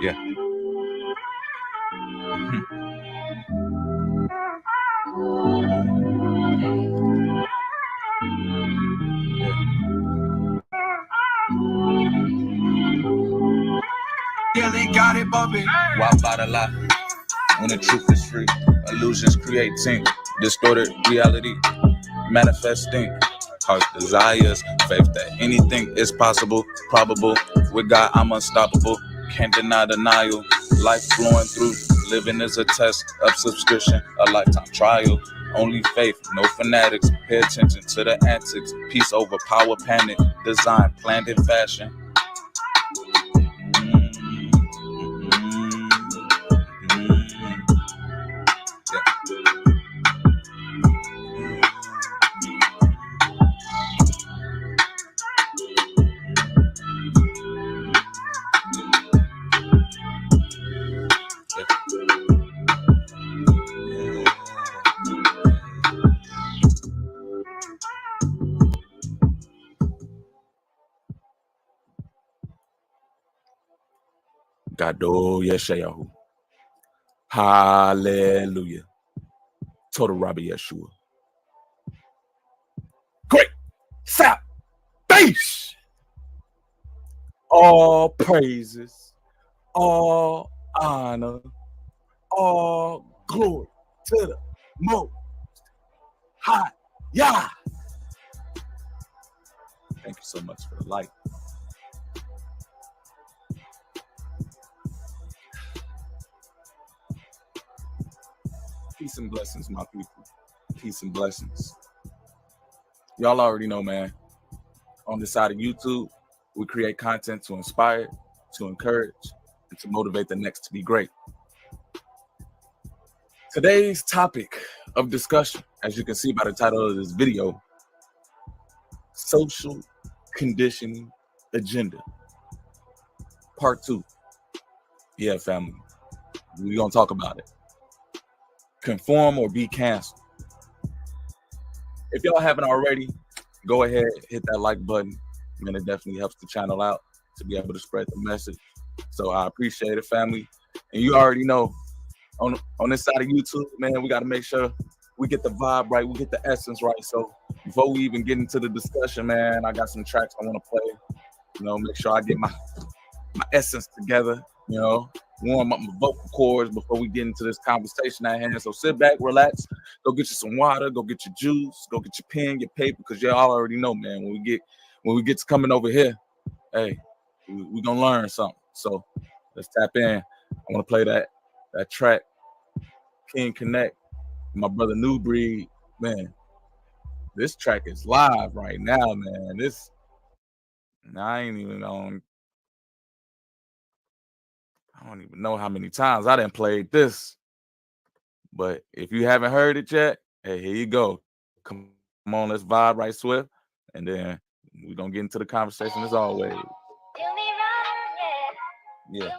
Yeah. Yeah, they got it bumping. Why by the lie? When the truth is free, illusions creating distorted reality, manifesting heart desires, faith that anything is possible, probable. With God, I'm unstoppable. Can't deny denial. Life flowing through, living is a test of subscription, a lifetime trial. Only faith, no fanatics. Pay attention to the antics. Peace over power, panic. Design, planned in fashion. Gado Yeshayahu. Hallelujah. Total Rabbi Yeshua. Great. Sap. Base. All praises, all honor, all glory to the Most High Yah. Thank you so much for the light. Peace and blessings, my people. Peace and blessings. Y'all already know, man. On this side of YouTube, we create content to inspire, to encourage, and to motivate the next to be great. Today's topic of discussion, as you can see by the title of this video, social conditioning agenda. Part 2. Yeah, family. We're going to talk about it. Conform or be canceled. If y'all haven't already, go ahead, hit that like button. Man, it definitely helps the channel out to be able to spread the message. So I appreciate it, family. And you already know, on this side of YouTube, man, we got to make sure we get the vibe right, we get the essence right. So before we even get into the discussion, man, I got some tracks I want to play. You know, make sure I get my essence together, you know, warm up my vocal cords before we get into this conversation at hand. So sit back, relax, go get you some water, go get your juice, go get your pen, your paper, because y'all already know, man, when we get to coming over here, hey, we gonna learn something. So let's tap in. I want to play that track, King Connect, my brother New Breed. Man, this track is live right now, man. I ain't even on. I don't even know how many times I done played this. But if you haven't heard it yet, hey, here you go. Come on, let's vibe right swift. And then we're going to get into the conversation as always. Yeah.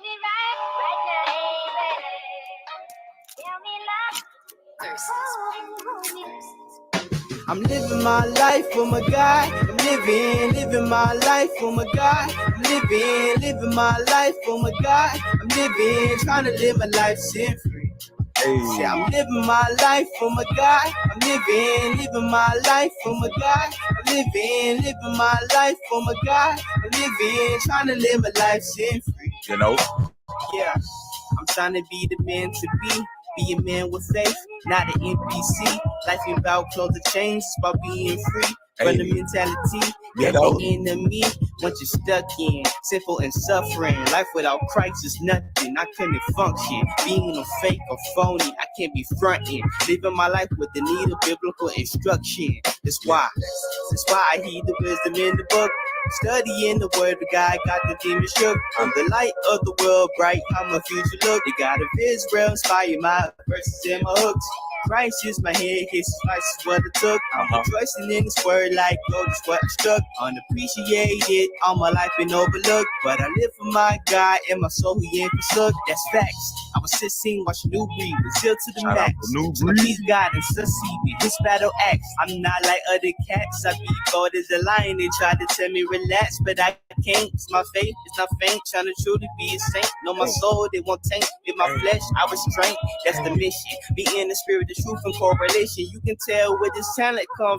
I'm living my life for my guy. I'm living my life for my guy. I'm living my life for my guy. I'm trying to live my life sin free. Hey. I'm living my life for my guy. I'm living my life for my guy. I'm living my life for my guy. I'm trying to live my life sin free. You know, Yeah, I'm trying to be the man to be a man with faith, not an NPC. Life ain't about clothes to change, it's about being free. From the mentality that the enemy once you're stuck in, sinful and suffering. Life without Christ is nothing. I couldn't function. Being a fake or phony, I can't be fronting. Living my life with the need of biblical instruction. That's why I heed the wisdom in the book. Studying the word of God, got the demon shook. I'm the light of the world, bright how my future look. The God of Israel inspire my verses and my hooks. Christ is my head, his advice is what it took. I'm rejoicing in his word like gold is what I struck. Unappreciated, all my life been overlooked. But I live for my God and my soul he ain't forsook. That's facts. I was 16 watching New Breed, was still to the max. So he's God and succeeding his battle axe. I'm not like other cats, I be bold as a lion. They try to tell me relax, but I can't. It's my faith, it's not faint. Trying to truly be a saint. Know my soul, they won't taint. With my flesh, I restrain. That's the mission. Be in the spirit, the truth and correlation. You can tell where this talent come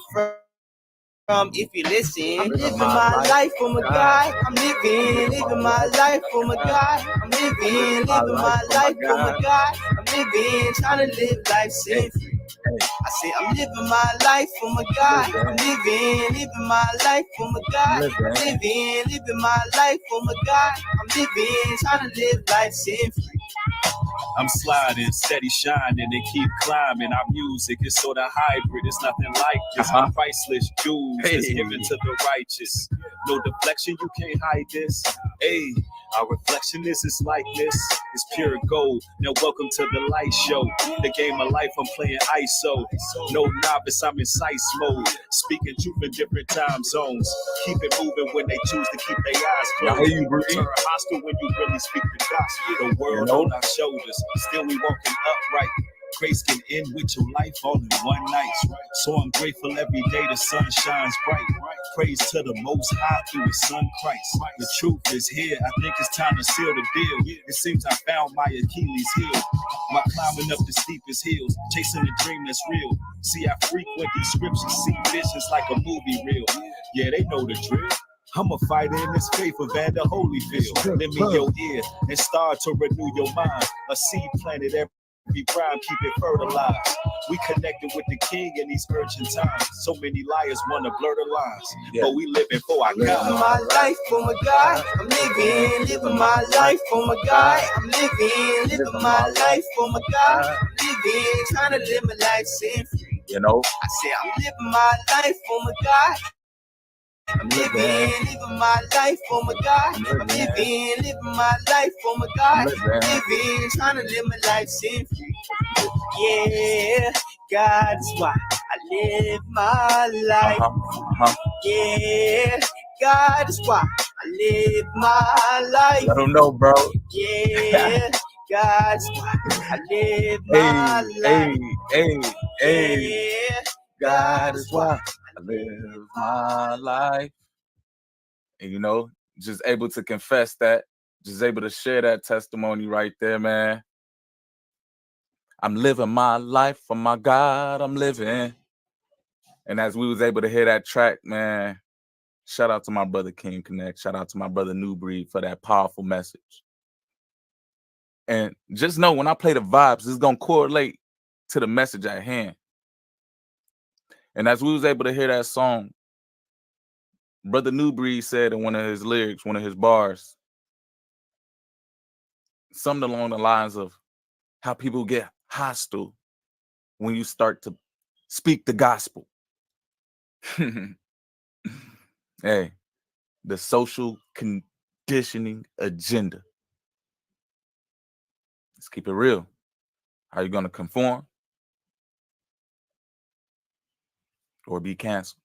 from if you listen. I'm living my life for my God. I'm living my life for my God. I'm living my life for my God. I'm living, trying to live life sin free. I say I'm living my life for my God. I'm living my life for my God. I'm living my life for my God. I'm living, trying to live life sin free. I'm sliding, steady shining, and keep climbing. Our music is sort of hybrid. It's nothing like this. Priceless jewels that's given to the righteous. No deflection, you can't hide this. Hey, our reflection is its likeness. It's pure gold. Now welcome to the light show. The game of life, I'm playing ISO. No novice, I'm in size mode. Speaking truth in different time zones. Keep it moving when they choose to keep their eyes closed. Turn hostile when you really speak the gospel. The world on our shoulders. Still we walking upright. Grace can end with your life all in one night. So I'm grateful every day the sun shines bright. Praise to the Most High through His Son Christ. The truth is here. I think it's time to seal the deal. It seems I found my Achilles heel while climbing up the steepest hills, chasing a dream that's real. See, I frequent these scriptures, see visions like a movie reel. Yeah, they know the drill. I'm a fighter in this faith of Vander Holyfield. Lend me your ear and start to renew your mind. A seed planted every prime, keep it fertilized. We connected with the King in these urgent times. So many liars want to blur the lines, but we living for our God. Living my life for my God. I'm living my life for my God. I'm living my life for my God. I'm living, trying to live my life sin free. You know, I say I'm living my life for my God. I'm living my life for my God. I'm living my life for my God. I'm living, trying to live my life sin free. Yeah, God is why I live my life. Yeah, God is why I live my life. Let them know, bro. Yeah, God is why I live my life. Hey, God is why I live my life. And you know, just able to confess that, just able to share that testimony right there, man. I'm living my life for my God, I'm living. And as we was able to hear that track, man, shout out to my brother King Connect. Shout out to my brother New Breed for that powerful message. And just know when I play the vibes, it's going to correlate to the message at hand. And as we was able to hear that song, Brother New Breed said in one of his lyrics, one of his bars, something along the lines of how people get hostile when you start to speak the gospel. Hey, the social conditioning agenda. Let's keep it real. How you going to conform or be canceled?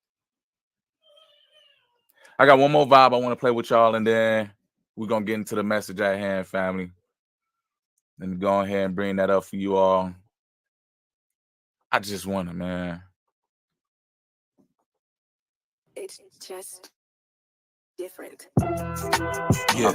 I got one more vibe I want to play with y'all, and then we're going to get into the message at hand, family. Let me go ahead and bring that up for you all. I just want to, man. It's just different. Yeah.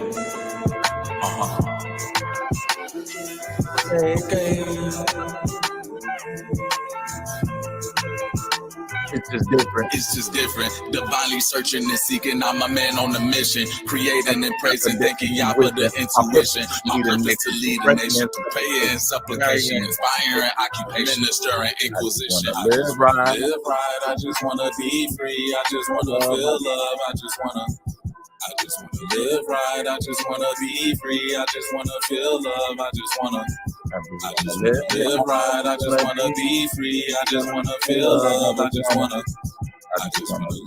Okay. It's just different. It's just different. Divinely searching and seeking. I'm a man on a mission. Creating and praising. Thanking y'all for the intuition. My purpose to lead a nation. Prayer and supplication. Inspiring occupation. Minister and inquisition. I just wanna live right. I just wanna be free. I just wanna feel love. I just wanna live right. I just wanna be free. I just wanna feel love. I just wanna live right. I just wanna be free. I just wanna feel love. I just wanna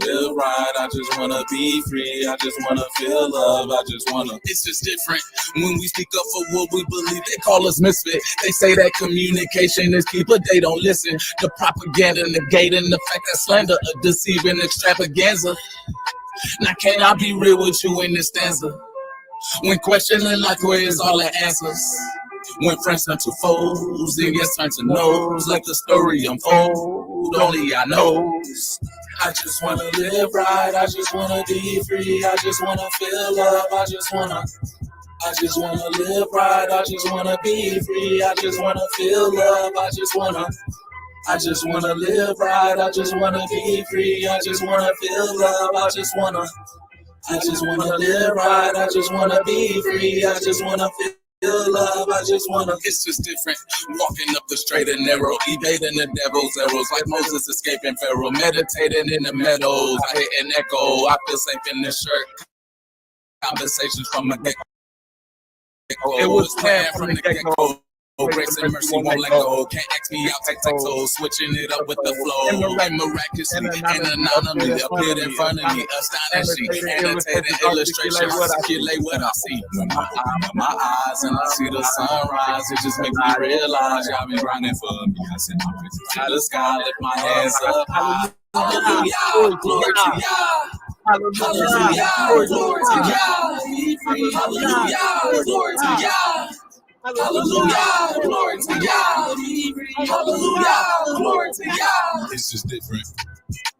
live right. I just wanna be free. I just wanna feel love. I just wanna. It's just different when we speak up for what we believe. They call us misfit. They say that communication is key, but they don't listen. The propaganda negating the fact that slander, a deceiving extravaganza. Now can I be real with you in this stanza? When questioning life, where is all the answers? When friends turn to foes, and yes turn to no's, let the story unfold, only I knows. I just wanna live right, I just wanna be free, I just wanna feel love, I just wanna live right, I just wanna be free, I just wanna feel love, I just wanna live right, I just wanna be free, I just wanna feel love, I just wanna live right, I just wanna be free, I just wanna feel love, I just wanna. It's just different. Walking up the straight and narrow, evading the devil's arrows, like Moses escaping Pharaoh, meditating in the meadows. I hit an echo, I feel safe in this shirt. Conversations from a get-go. It was planned from the get-go. Grace and mercy won't let go. Can't ask me out, take so switching it up with the flow. And miraculously and anonymously appeared in front of me, astonishing, annotating illustrations, articulate what I see. When I open my eyes and I see the sunrise, it just makes me realize y'all been grinding for me. I send my praises to the sky, lift my hands up high. Hallelujah, glory to God. Hallelujah, glory to God. Hallelujah, glory to God. Hallelujah, glory to God. Hallelujah, glory to God. It's just different.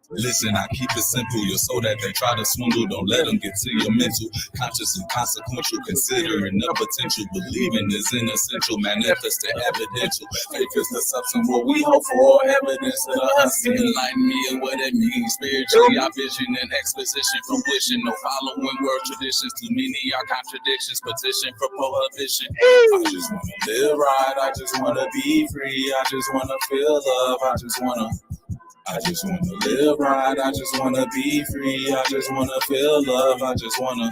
Listen, I keep it simple. You're so that they try to swindle. Don't let them get to your mental. Conscious and consequential. Considering the potential. Believing is inessential. Manifest and evidential. Faith is the substance what we hope for. Evidence of the unseen. Enlighten me of what it means. Spiritually, our vision and exposition from wishing. No following world traditions. Too many are contradictions. Petition for prohibition. I just want to live right. I just want to be free. I just want to feel love. I just want to live right, I just wanna be free, I just wanna feel love, I just wanna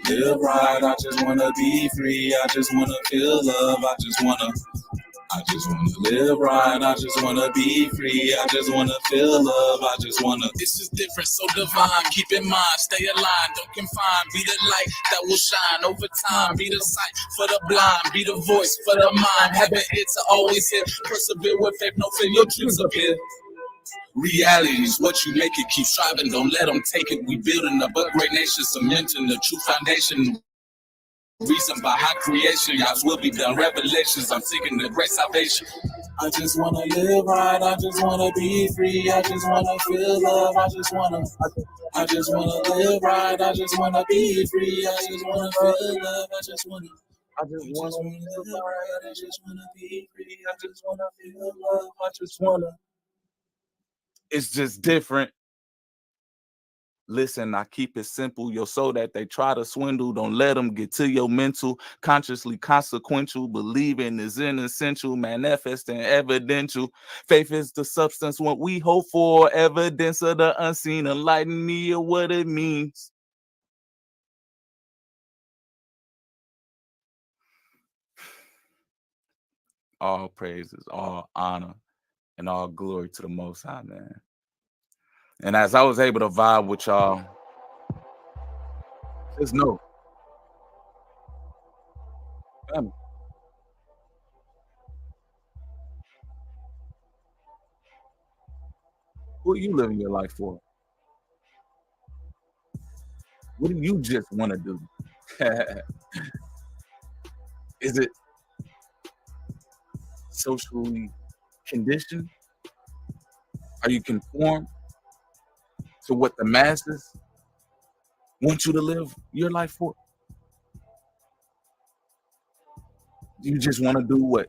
live right, I just wanna be free, I just wanna feel love, I just wanna live right, I just wanna be free, I just wanna feel love, I just wanna. This is different, so divine, keep in mind, stay aligned, don't confine, be the light that will shine over time, be the sight for the blind, be the voice for the mind, having it to always hit, persevere with faith, no fear, your dreams appear. Reality is what you make it, keep striving, don't let them take it, we building up a great nation, cementing the true foundation. Reason behind creation, God's will be done. Revelations, I'm seeking the great salvation. I just wanna live right, I just wanna be free, I just wanna feel love, I just wanna live right, I just wanna be free, I just wanna feel love, I just wanna live right, I just wanna be free, I just wanna feel love, I just wanna. It's just different. Listen, I keep it simple, yo, so that they try to swindle. Don't let them get to your mental. Consciously consequential. Believing is inessential. Manifesting evidential. Faith is the substance what we hope for. Evidence of the unseen. Enlighten me of what it means. All praises, all honor, and all glory to the Most High, man. And as I was able to vibe with y'all, just know, family, who are you living your life for? What do you just want to do? Is it socially conditioned? Are you conformed to what the masses want you to live your life for? Do you just want to do what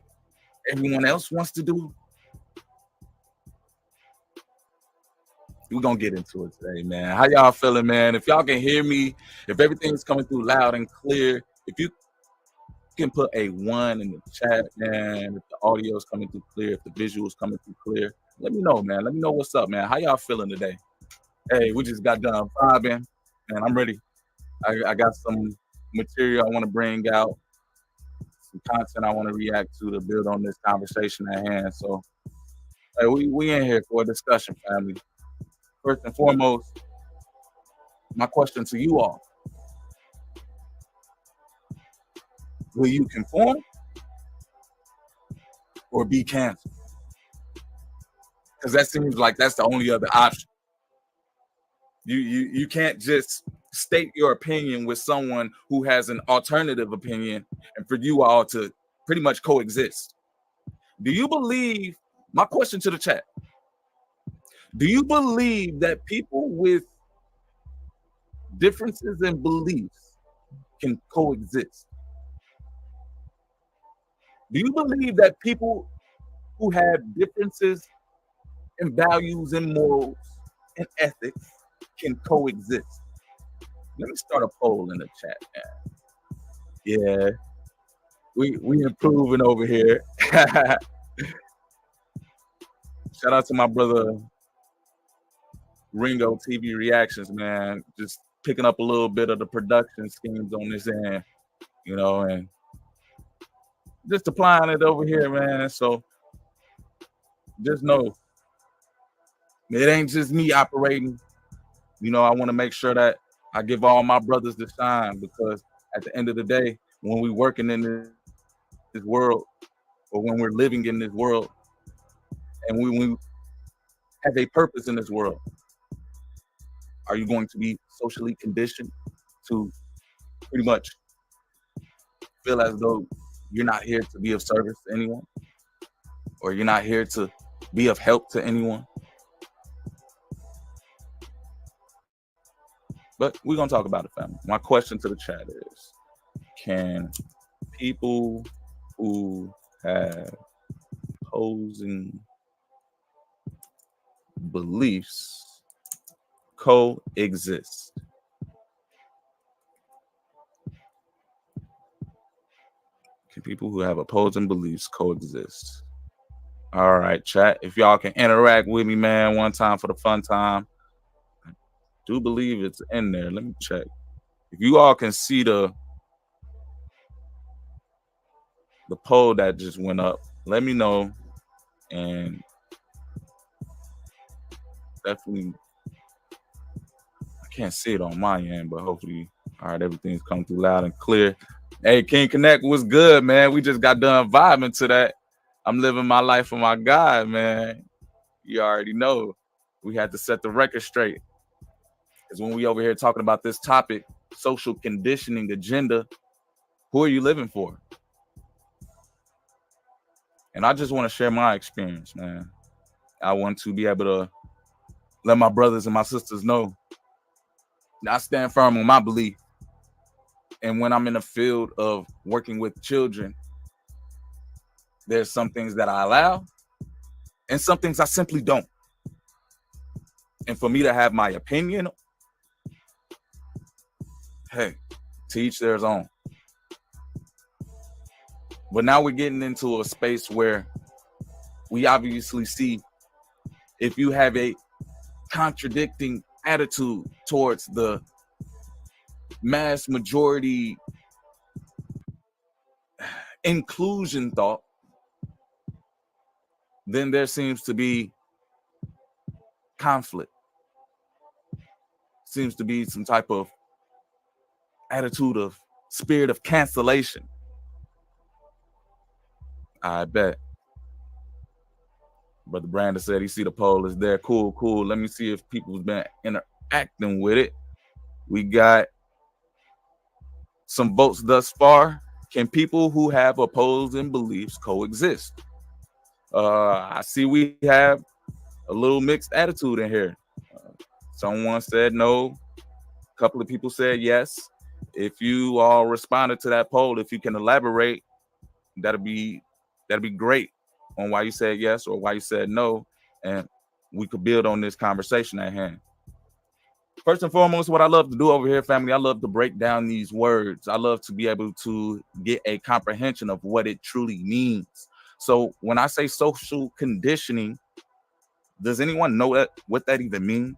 everyone else wants to do? we're gonna get into it today, man. How y'all feeling, man? If y'all can hear me, if everything's coming through loud and clear, if you can put a 1 in the chat, man. If the audio is coming through clear, if the visual is coming through clear, let me know, man. Let me know what's up, man. How y'all feeling today? Hey, we just got done vibing, and I'm ready. I got some material I want to bring out, some content I want to react to build on this conversation at hand. So, hey, we in here for a discussion, family. First and foremost, my question to you all: will you conform or be canceled? Because that seems like that's the only other option. You can't just state your opinion with someone who has an alternative opinion and for you all to pretty much coexist. Do you believe, my question to the chat, do you believe that people with differences in beliefs can coexist? Do you believe that people who have differences in values and morals and ethics can coexist? Let me start a poll in the chat, man. Yeah, we improving over here. Shout out to my brother Ringo TV Reactions, man. Just picking up a little bit of the production schemes on this end, you know, and just applying it over here, man. So just know it ain't just me operating. You know, I want to make sure that I give all my brothers the shine, because at the end of the day, when we're working in this world, or when we're living in this world, and we have a purpose in this world, are you going to be socially conditioned to pretty much feel as though you're not here to be of service to anyone, or you're not here to be of help to anyone? But we're going to talk about it, family. My question to the chat is, can people who have opposing beliefs coexist? Can people who have opposing beliefs coexist? All right, chat. If y'all can interact with me, man, one time for the fun time. I do believe it's in there. Let me check. If you all can see the poll that just went up, let me know. And definitely, I can't see it on my end, but hopefully, all right, everything's coming through loud and clear. Hey, King Connect, what's good, man? We just got done vibing to that. I'm living my life for my God, man. You already know. We had to set the record straight. Because when we over here talking about this topic, social conditioning agenda, who are you living for? And I just want to share my experience, man. I want to be able to let my brothers and my sisters know I stand firm on my belief. And when I'm in the field of working with children, there's some things that I allow and some things I simply don't. And for me to have my opinion, hey, to each their own. But now we're getting into a space where we obviously see if you have a contradicting attitude towards the mass majority inclusion thought, then there seems to be conflict. Seems to be some type of attitude of spirit of cancellation. I bet. Brother Brandon said he see the poll is there. Cool. Let me see if people's been interacting with it. We got some votes thus far. Can people who have opposing beliefs coexist? I see we have a little mixed attitude in here. Someone said no. A couple of people said yes. If you all responded to that poll, if you can elaborate, that'd be great on why you said yes or why you said no. And we could build on this conversation at hand. First and foremost, what I love to do over here, family, I love to break down these words. I love to be able to get a comprehension of what it truly means. So when I say social conditioning, does anyone know what that even means?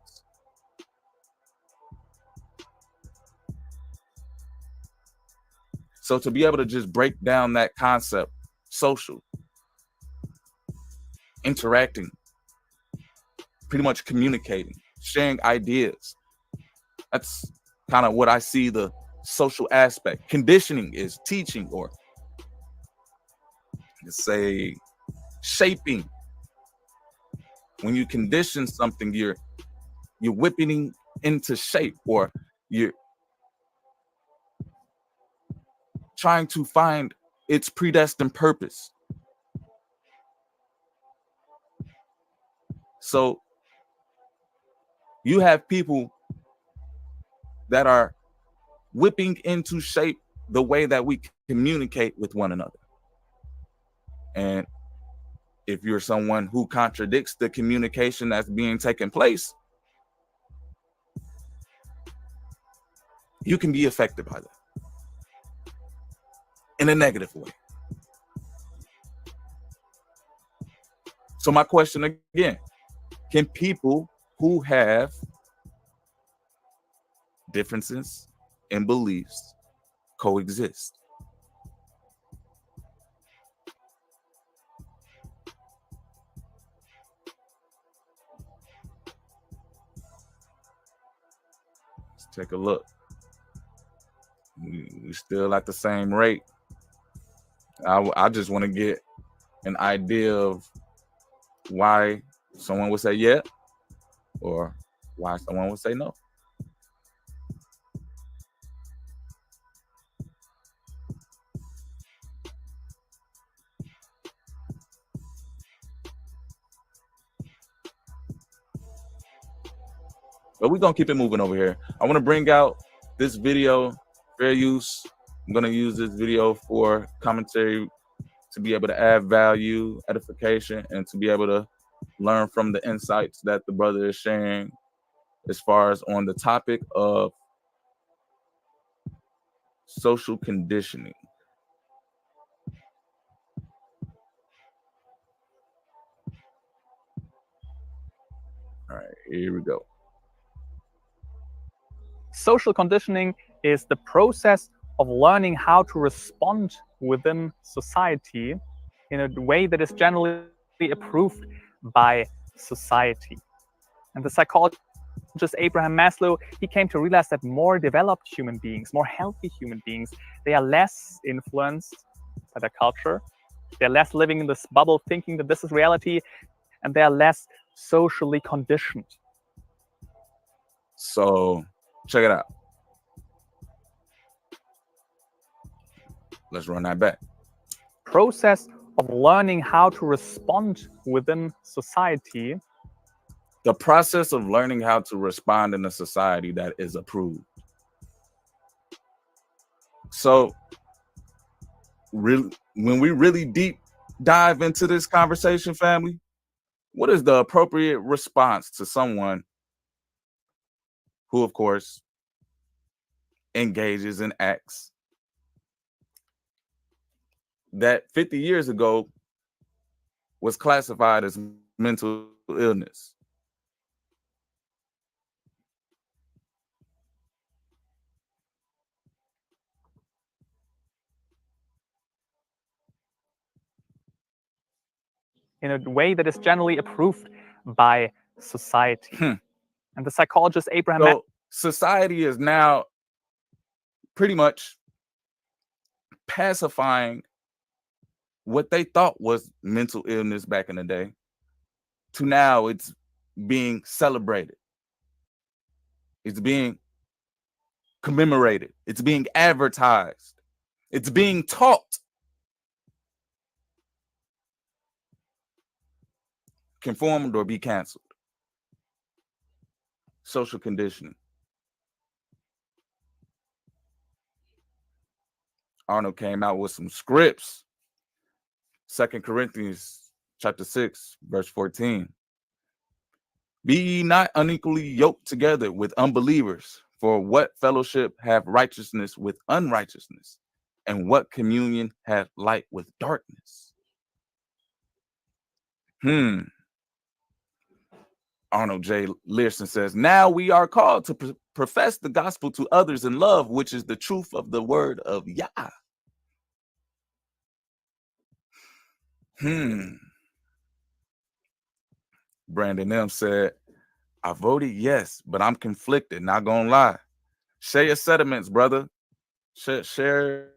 So to be able to just break down that concept, social, interacting, pretty much communicating, sharing ideas. That's kind of what I see the social aspect. Conditioning is teaching, or say shaping. When you condition something, you're whipping into shape, or you're trying to find its predestined purpose. So you have people that are whipping into shape the way that we communicate with one another. And if you're someone who contradicts the communication that's being taken place, you can be affected by that in a negative way. So my question again, can people who have differences in beliefs coexist? Let's take a look. We still at the same rate. I just want to get an idea of why someone would say yeah, or why someone would say no. But we're gonna keep it moving over here. I want to bring out this video, fair use. I'm gonna use this video for commentary, to be able to add value, edification, and to be able to learn from the insights that the brother is sharing as far as on the topic of social conditioning. All right, here we go. Social conditioning is the process of learning how to respond within society in a way that is generally approved by society. And the psychologist Abraham Maslow, he came to realize that more developed human beings, more healthy human beings, they are less influenced by their culture. They're less living in this bubble thinking that this is reality, and they are less socially conditioned. So check it out. Let's run that back. Process of learning how to respond within society. The process of learning how to respond in a society that is approved. So really, when we really deep dive into this conversation, family, what is the appropriate response to someone who, of course, engages in acts that 50 years ago was classified as mental illness? In a way that is generally approved by society. And the psychologist Abraham Maslow. Society is now pretty much pacifying what they thought was mental illness back in the day, to now it's being celebrated. It's being commemorated. It's being advertised. It's being taught. Conformed or be canceled. Social conditioning. Arnold came out with some scripts. 2 Corinthians chapter 6, verse 14. Be ye not unequally yoked together with unbelievers. For what fellowship have righteousness with unrighteousness? And what communion hath light with darkness? Arnold J. Learson says, now we are called to profess the gospel to others in love, which is the truth of the word of Yah. Brandon M. said, I voted yes, but I'm conflicted, not gonna lie. Share your sentiments, brother. Share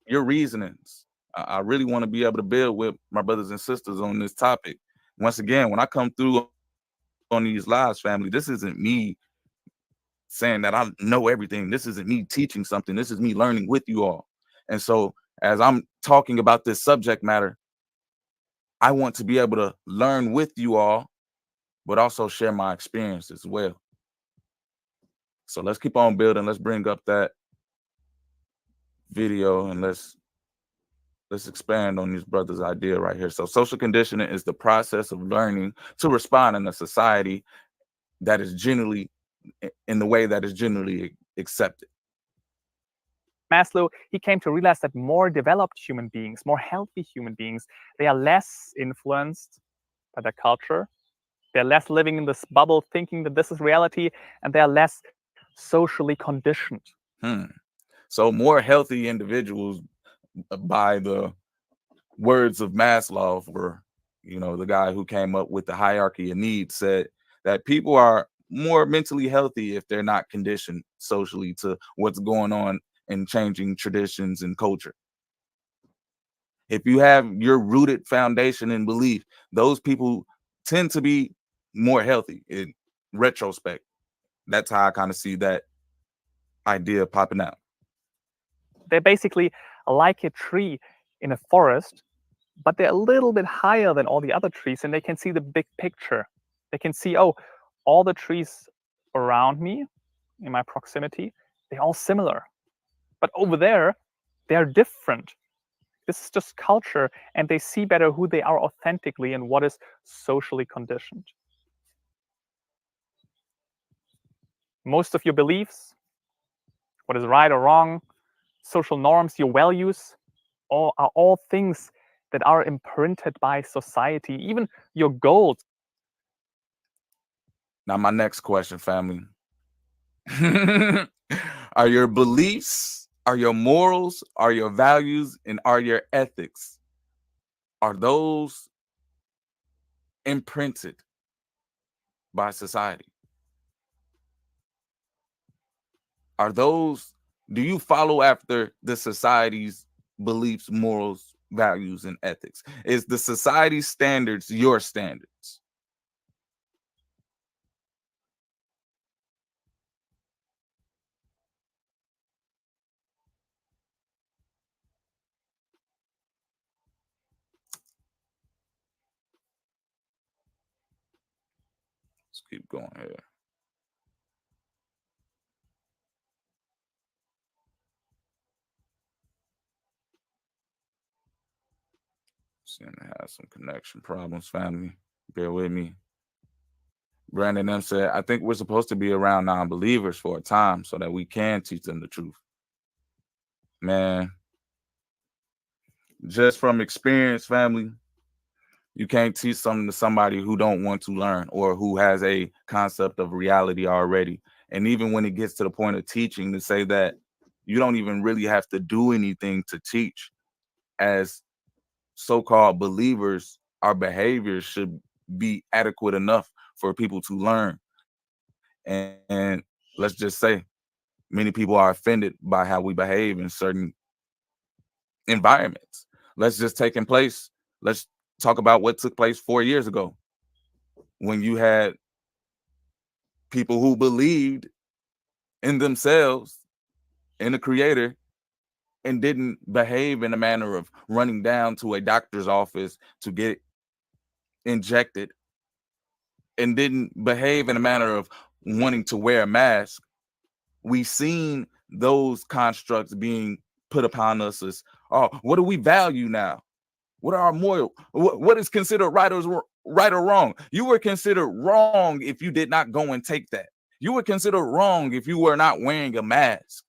your reasonings. I really want to be able to build with my brothers and sisters on this topic. Once again, when I come through on these lives, family, this isn't me saying that I know everything. This isn't me teaching something. This is me learning with you all. And so as I'm talking about this subject matter, I want to be able to learn with you all, but also share my experience as well. So let's keep on building. Let's bring up that video and let's expand on this brother's idea right here. So social conditioning is the process of learning to respond in a society that is generally in the way that is generally accepted. Maslow, he came to realize that more developed human beings, more healthy human beings, they are less influenced by their culture. They're less living in this bubble thinking that this is reality, and they are less socially conditioned. So more healthy individuals, by the words of Maslow, or the guy who came up with the hierarchy of needs, said that people are more mentally healthy if they're not conditioned socially to what's going on and changing traditions and culture. If you have your rooted foundation and belief, those people tend to be more healthy in retrospect. That's how I kind of see that idea popping out. They're basically like a tree in a forest, but they're a little bit higher than all the other trees, and they can see the big picture. They can see, oh, all the trees around me in my proximity, they're all similar. But over there, they're different. This is just culture, and they see better who they are authentically and what is socially conditioned. Most of your beliefs, what is right or wrong, social norms, your values, are all things that are imprinted by society, even your goals. Now, my next question, family. Are your beliefs, are your morals, are your values, and are your ethics, are those imprinted by society? Do you follow after the society's beliefs, morals, values, and ethics? Is the society's standards your standards? Let's keep going here. Seem to have some connection problems, family. Bear with me. Brandon M said, I think we're supposed to be around non-believers for a time so that we can teach them the truth. Man, just from experience, family, you can't teach something to somebody who don't want to learn or who has a concept of reality already. And even when it gets to the point of teaching, to say that you don't even really have to do anything to teach. As so-called believers, our behaviors should be adequate enough for people to learn. And let's just say many people are offended by how we behave in certain environments. Let's talk about what took place 4 years ago when you had people who believed in themselves, in the creator, and didn't behave in a manner of running down to a doctor's office to get injected, and didn't behave in a manner of wanting to wear a mask. We've seen those constructs being put upon us as, oh, what do we value now? What are our moral? What is considered right or wrong? You were considered wrong if you did not go and take that. You were considered wrong if you were not wearing a mask.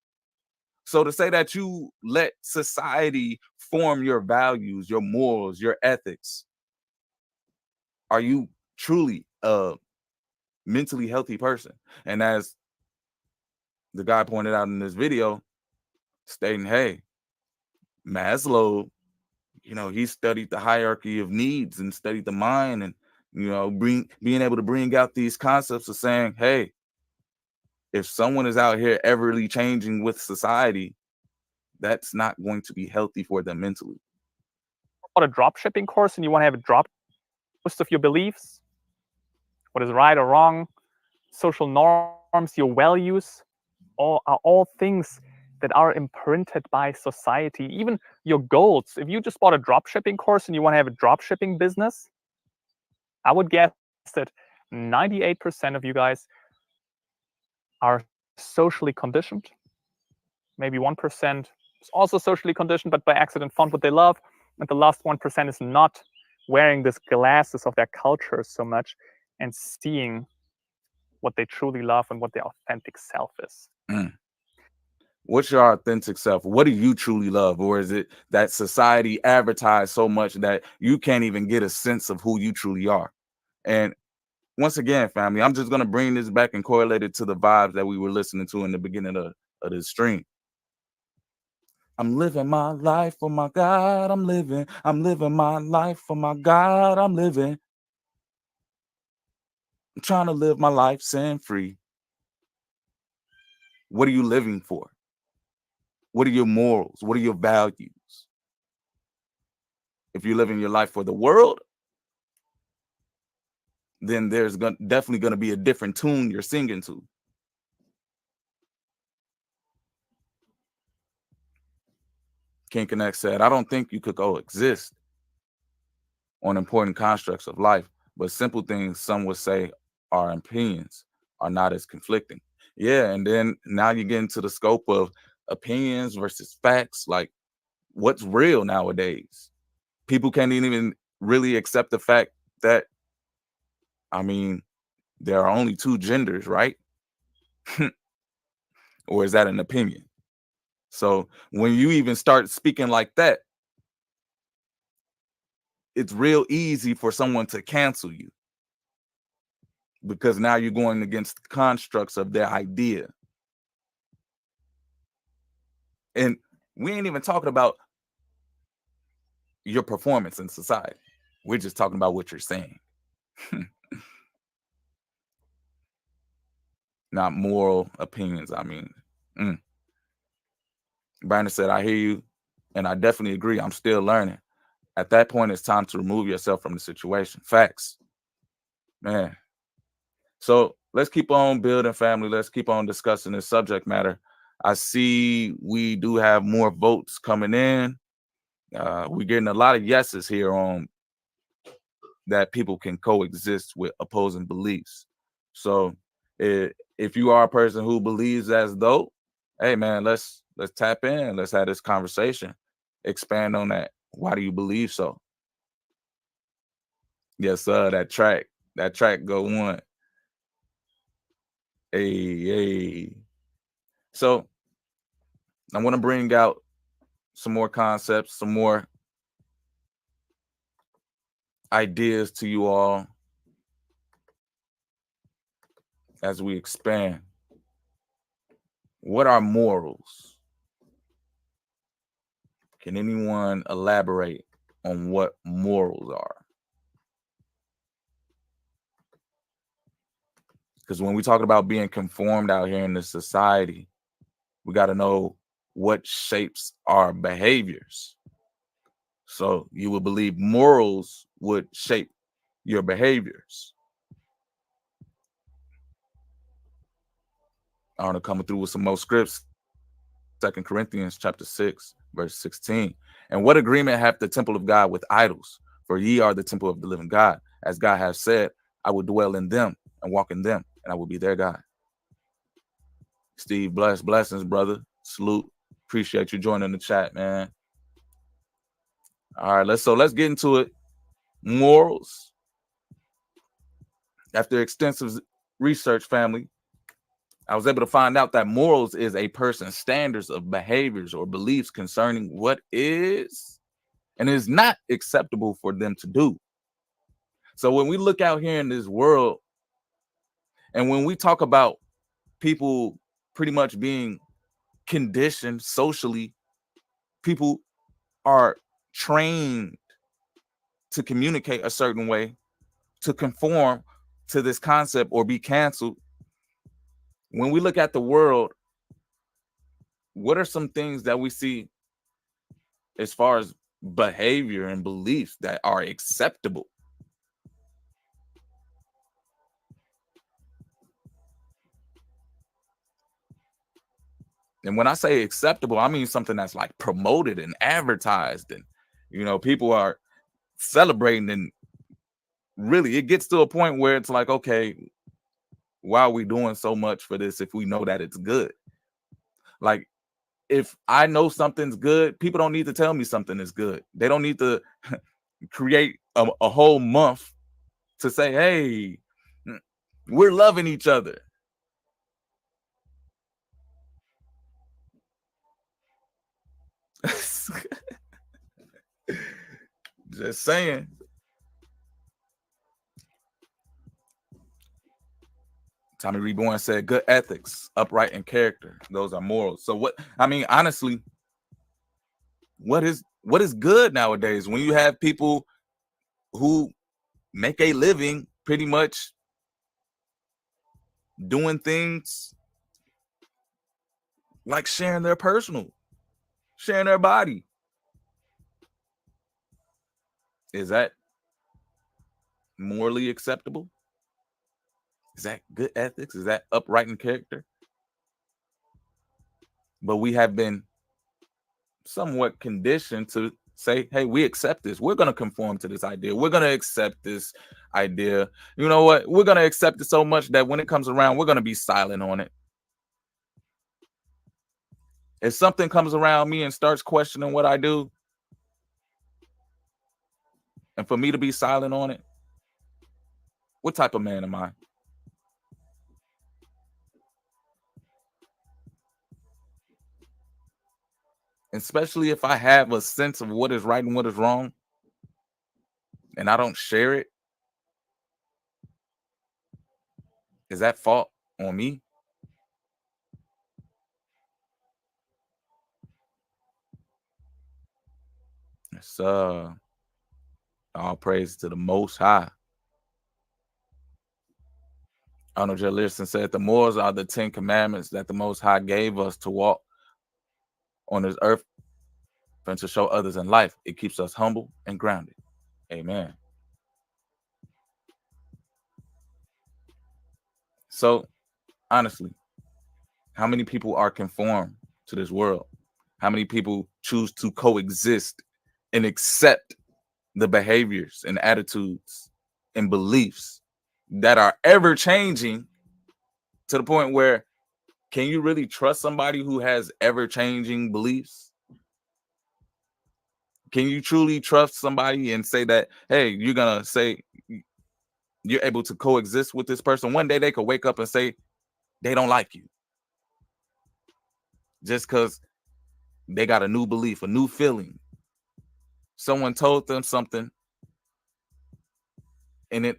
So to say that you let society form your values, your morals, your ethics, are you truly a mentally healthy person? And as the guy pointed out in this video, stating, hey, Maslow, he studied the hierarchy of needs and studied the mind, and being able to bring out these concepts of saying, hey, if someone is out here everly changing with society, that's not going to be healthy for them mentally. On a drop shipping course, and you want to have a drop list of your beliefs, what is right or wrong, social norms, your values, are all things that are imprinted by society. Even your goals. If you just bought a drop shipping course and you want to have a drop shipping business, I would guess that 98% of you guys are socially conditioned. Maybe 1% is also socially conditioned, but by accident found what they love. And the last 1% is not wearing these glasses of their culture so much and seeing what they truly love and what their authentic self is. What's your authentic self? What do you truly love? Or is it that society advertised so much that you can't even get a sense of who you truly are? And once again, family, I'm just going to bring this back and correlate it to the vibes that we were listening to in the beginning of this stream. I'm living my life for my God. I'm living my life for my God. I'm trying to live my life sin free. What are you living for? What are your morals? What are your values? If you're living your life for the world, then there's definitely going to be a different tune you're singing to. King Connect said, I don't think you could coexist on important constructs of life, but simple things some would say are opinions are not as conflicting. Yeah, and then now you get into the scope of opinions versus facts. Like, what's real nowadays? People can't even really accept the fact that, there are only two genders, right? Or is that an opinion? So when you even start speaking like that, it's real easy for someone to cancel you, because now you're going against the constructs of their idea. And we ain't even talking about your performance in society. We're just talking about what you're saying. Not moral opinions. Brandon said, I hear you, and I definitely agree. I'm still learning. At that point, it's time to remove yourself from the situation. Facts. Man. So let's keep on building, family. Let's keep on discussing this subject matter. I see we do have more votes coming in. We're getting a lot of yeses here on that people can coexist with opposing beliefs. So if you are a person who believes as though, hey man, let's tap in. Let's have this conversation. Expand on that. Why do you believe so? Yes, sir. That track go one. Hey. So I want to bring out some more concepts, some more ideas to you all as we expand. What are morals? Can anyone elaborate on what morals are? Because when we talk about being conformed out here in this society, we got to know what shapes our behaviors. So you would believe morals would shape your behaviors. I want to come through with some more scripts. 2 Corinthians chapter 6, verse 16. And what agreement hath the temple of God with idols? For ye are the temple of the living God. As God hath said, I will dwell in them and walk in them, and I will be their God. Steve, blessings, brother. Salute. Appreciate you joining the chat, man. All right, let's get into it. Morals. After extensive research, family, I was able to find out that morals is a person's standards of behaviors or beliefs concerning what is and is not acceptable for them to do. So when we look out here in this world, and when we talk about people pretty much being conditioned socially, people are trained to communicate a certain way, to conform to this concept or be canceled. When we look at the world, what are some things that we see as far as behavior and beliefs that are acceptable? And when I say acceptable, I mean something that's like promoted and advertised, and people are celebrating, and really it gets to a point where it's like, okay, why are we doing so much for this if we know that it's good? Like, if I know something's good, people don't need to tell me something is good. They don't need to create a whole month to say, hey, we're loving each other. Just saying. Tommy Reborn said, good ethics, upright in character. Those are morals. So honestly, what is good nowadays when you have people who make a living pretty much doing things like sharing their body? Is that morally acceptable? Is that good ethics? Is that upright in character? But we have been somewhat conditioned to say, hey, we accept this. We're going to conform to this idea. We're going to accept this idea. You know what? We're going to accept it so much that when it comes around, we're going to be silent on it. If something comes around me and starts questioning what I do, and for me to be silent on it, what type of man am I? Especially if I have a sense of what is right and what is wrong, and I don't share it, is that fault on me? It's all praise to the Most High. Arnold J. Learson said, the morals are the 10 commandments that the Most High gave us to walk on this earth and to show others in life. It keeps us humble and grounded. Amen. So, honestly, how many people are conformed to this world? How many people choose to coexist and accept the behaviors and attitudes and beliefs that are ever changing, to the point where, can you really trust somebody who has ever changing beliefs? Can you truly trust somebody and say that, hey, you're going to say you're able to coexist with this person? One day they could wake up and say they don't like you just because they got a new belief, a new feeling. Someone told them something, and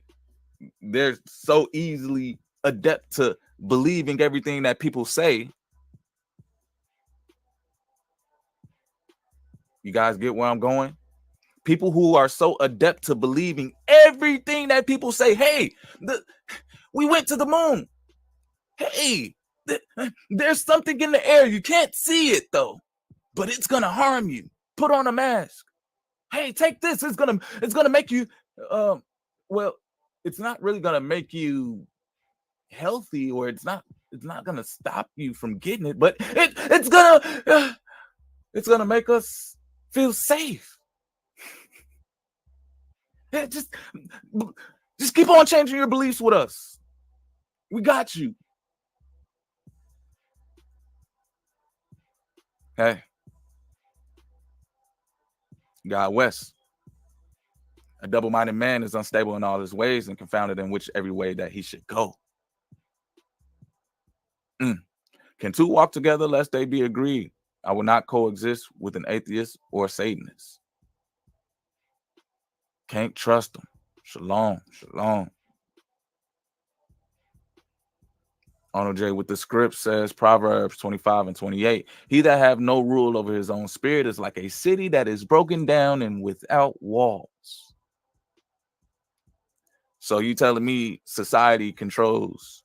they're so easily adept to believing everything that people say. You guys get where I'm going? People who are so adept to believing everything that people say. Hey, we went to the moon. Hey, there's something in the air. You can't see it though, but it's gonna harm you. Put on a mask. Hey, take this. It's gonna make you. Well, it's not really gonna make you healthy, or it's not gonna stop you from getting it, but it's gonna make us feel safe. Yeah, just keep on changing your beliefs with us. We got you. Hey, God West. A double-minded man is unstable in all his ways and confounded in which every way that he should go. Can two walk together lest they be agreed? I will not coexist with an atheist or a Satanist. Can't trust them. Shalom, shalom. Arnold J. with the script says, Proverbs 25 and 28. He that have no rule over his own spirit is like a city that is broken down and without walls. So you telling me society controls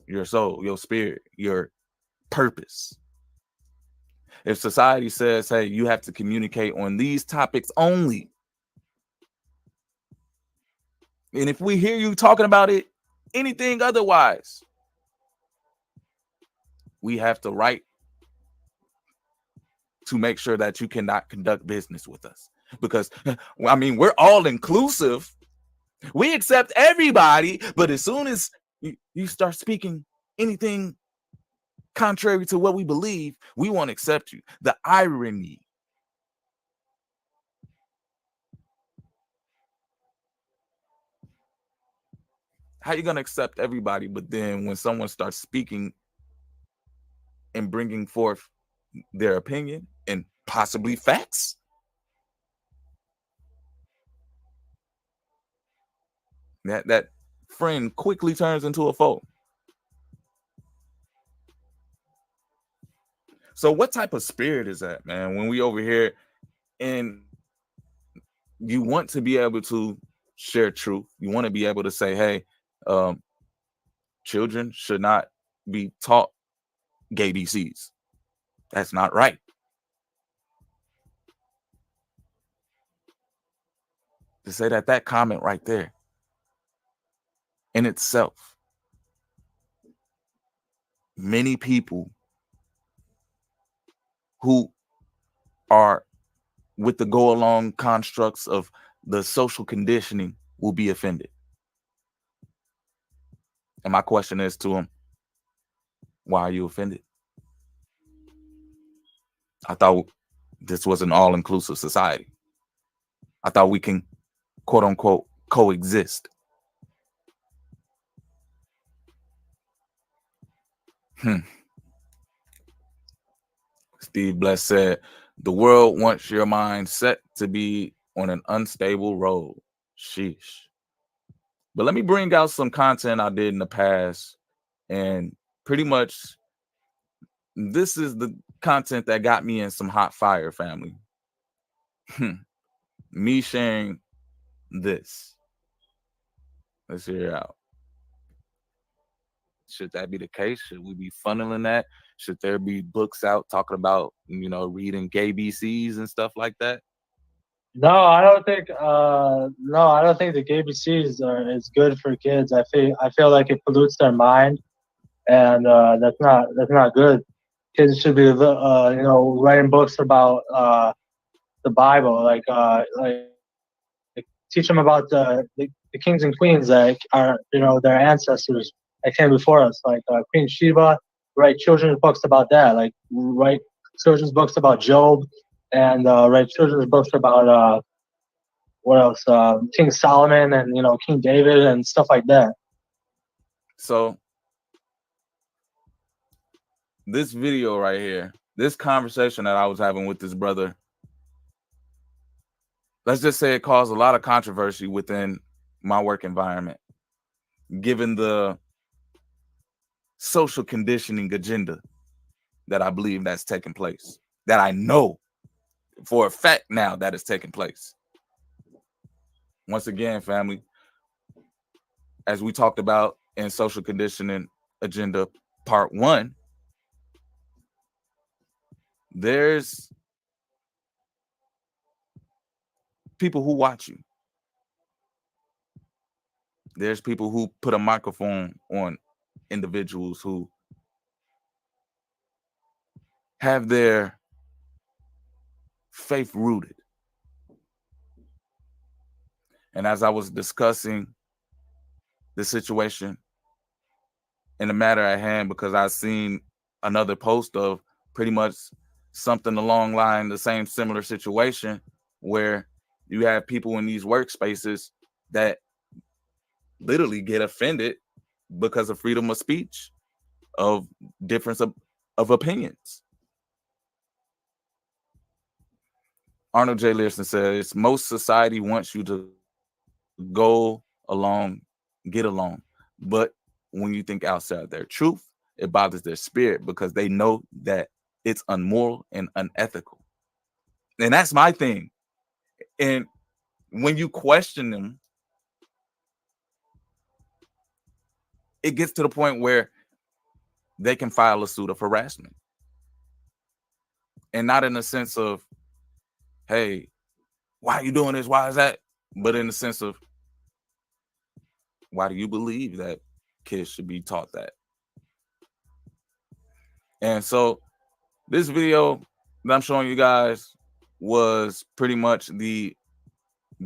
your soul, your spirit, your purpose. If society says, hey, you have to communicate on these topics only, and if we hear you talking about it, anything otherwise, we have the right to make sure that you cannot conduct business with us. Because, I mean, we're all inclusive. We accept everybody, but as soon as you start speaking anything contrary to what we believe, we won't accept you. The irony. How you going to accept everybody, but then when someone starts speaking and bringing forth their opinion and possibly facts, that friend quickly turns into a foe. So what type of spirit is that, man? When we over here and you want to be able to share truth, you want to be able to say, hey, children should not be taught gay BCs. That's not right. To say that comment right there in itself, many people who are with the go along constructs of the social conditioning will be offended. And my question is to them, why are you offended? I thought this was an all-inclusive society. I thought we can, quote unquote, coexist. Steve Bless said, the world wants your mind set to be on an unstable road. Sheesh. But let me bring out some content I did in the past. And pretty much this is the content that got me in some hot fire, family. Me sharing this. Let's hear it out. Should that be the case? Should we be funneling that? Should there be books out talking about, reading gay BCs and stuff like that? No, I don't think. I don't think the gay BCs is good for kids. I feel like it pollutes their mind, and that's not good. Kids should be, writing books about the Bible, like teach them about the kings and queens that are, their ancestors that came before us, like Queen Sheba. Write children's books about that, like write children's books about Job, and write children's books about what else? King Solomon and King David and stuff like that. So this video right here, this conversation that I was having with this brother, let's just say it caused a lot of controversy within my work environment, given the social conditioning agenda that I believe that's taking place, that I know for a fact now that it's taking place. Once again, family, as we talked about in social conditioning agenda part 1, there's people who watch you. There's people who put a microphone on individuals who have their faith rooted. And as I was discussing the situation in the matter at hand, because I've seen another post of pretty much something along the same similar situation where you have people in these workspaces that literally get offended because of freedom of speech, of difference of opinions. Arnold J. Learson says, most society wants you to go along, get along. But when you think outside their truth, it bothers their spirit because they know that it's unmoral and unethical. And that's my thing. And when you question them, it gets to the point where they can file a suit of harassment. And not in the sense of, hey, why are you doing this? Why is that? But in the sense of, why do you believe that kids should be taught that? And so this video that I'm showing you guys was pretty much the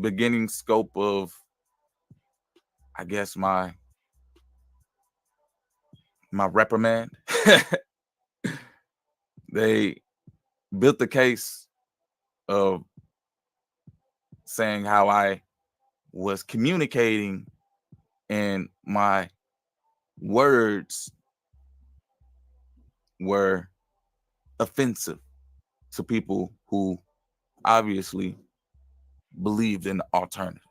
beginning scope of, I guess, my reprimand. They built the case of saying how I was communicating and my words were offensive to people who obviously believed in the alternative.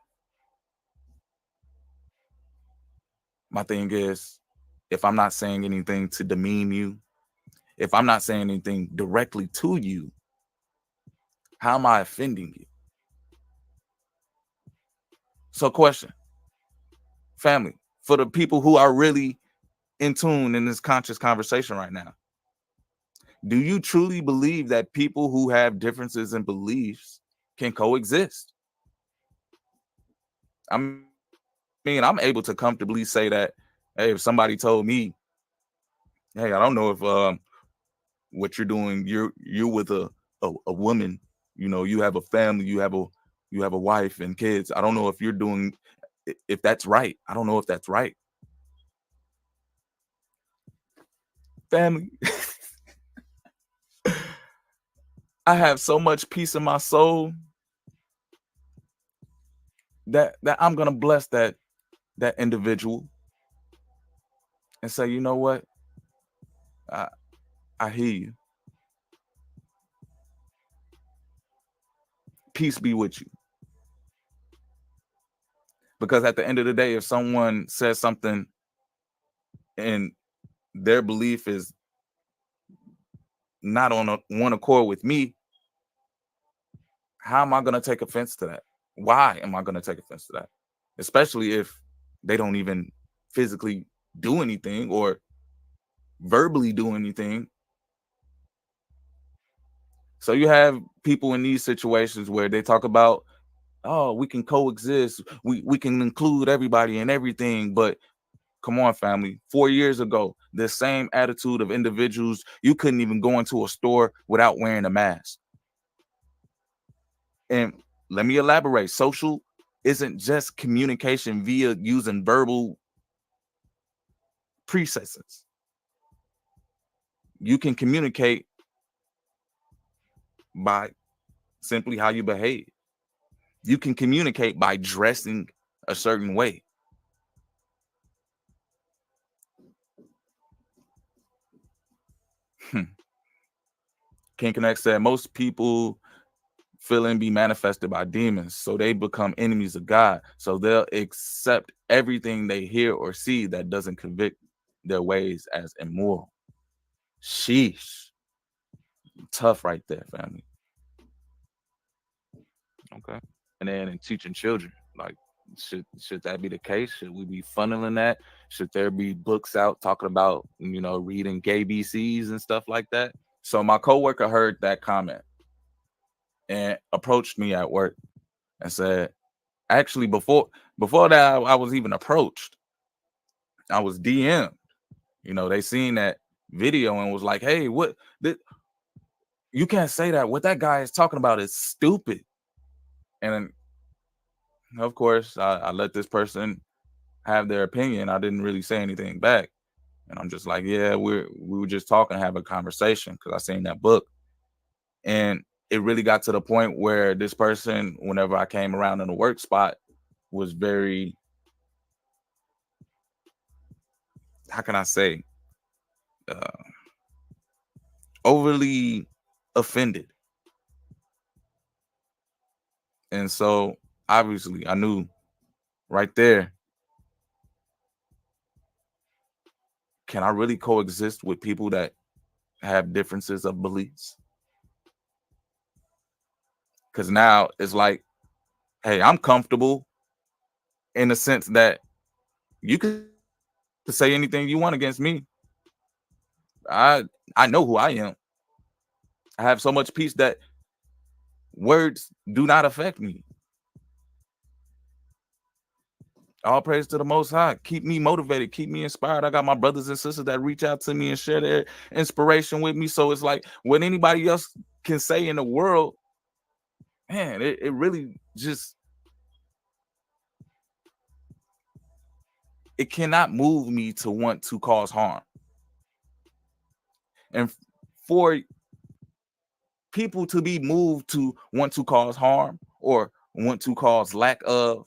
My thing is, if I'm not saying anything to demean you, if I'm not saying anything directly to you, how am I offending you? So question, family, for the people who are really in tune in this conscious conversation right now, do you truly believe that people who have differences in beliefs can coexist? I mean, I'm able to comfortably say that, hey, if somebody told me, hey, I don't know if what you're doing, you're with a woman, you know, you have a family, you have a wife and kids. I don't know if you're doing, if that's right. I don't know if that's right. Family, I have so much peace in my soul that I'm gonna bless that individual and say, you know what? I hear you. Peace be with you. Because at the end of the day, if someone says something and their belief is not on one accord with me, how am I going to take offense to that? Why am I going to take offense to that? Especially if they don't even physically do anything or verbally do anything. So you have people in these situations where they talk about, oh, we can coexist. We can include everybody and everything. But come on, family. 4 years ago, the same attitude of individuals, you couldn't even go into a store without wearing a mask. And let me elaborate. Social isn't just communication via using verbal processes. You can communicate by simply how you behave. You can communicate by dressing a certain way. King Connect said most people feeling be manifested by demons, so they become enemies of God. So they'll accept everything they hear or see that doesn't convict their ways as immoral. Sheesh. Tough right there, family. Okay. And then in teaching children, like, should that be the case? Should we be funneling that? Should there be books out talking about, you know, reading gay BCs and stuff like that? So my coworker heard that comment and approached me at work and said, actually, before that, I was even approached. I was DM'd. You know, they seen that video and was like, hey, what? You can't say that. What that guy is talking about is stupid. And of course, I let this person have their opinion. I didn't really say anything back. And I'm just like, yeah, we were just talking, have a conversation because I seen that book. And it really got to the point where this person, whenever I came around in the work spot, was very, how can I say, overly offended. And so obviously I knew right there, can I really coexist with people that have differences of beliefs? Because now it's like, hey, I'm comfortable in the sense that you can say anything you want against me. I know who I am. I have so much peace that words do not affect me. All praise to the Most High. Keep me motivated. Keep me inspired. I got my brothers and sisters that reach out to me and share their inspiration with me. So it's like what anybody else can say in the world, man, it really just, it cannot move me to want to cause harm. And for people to be moved to want to cause harm or want to cause lack of,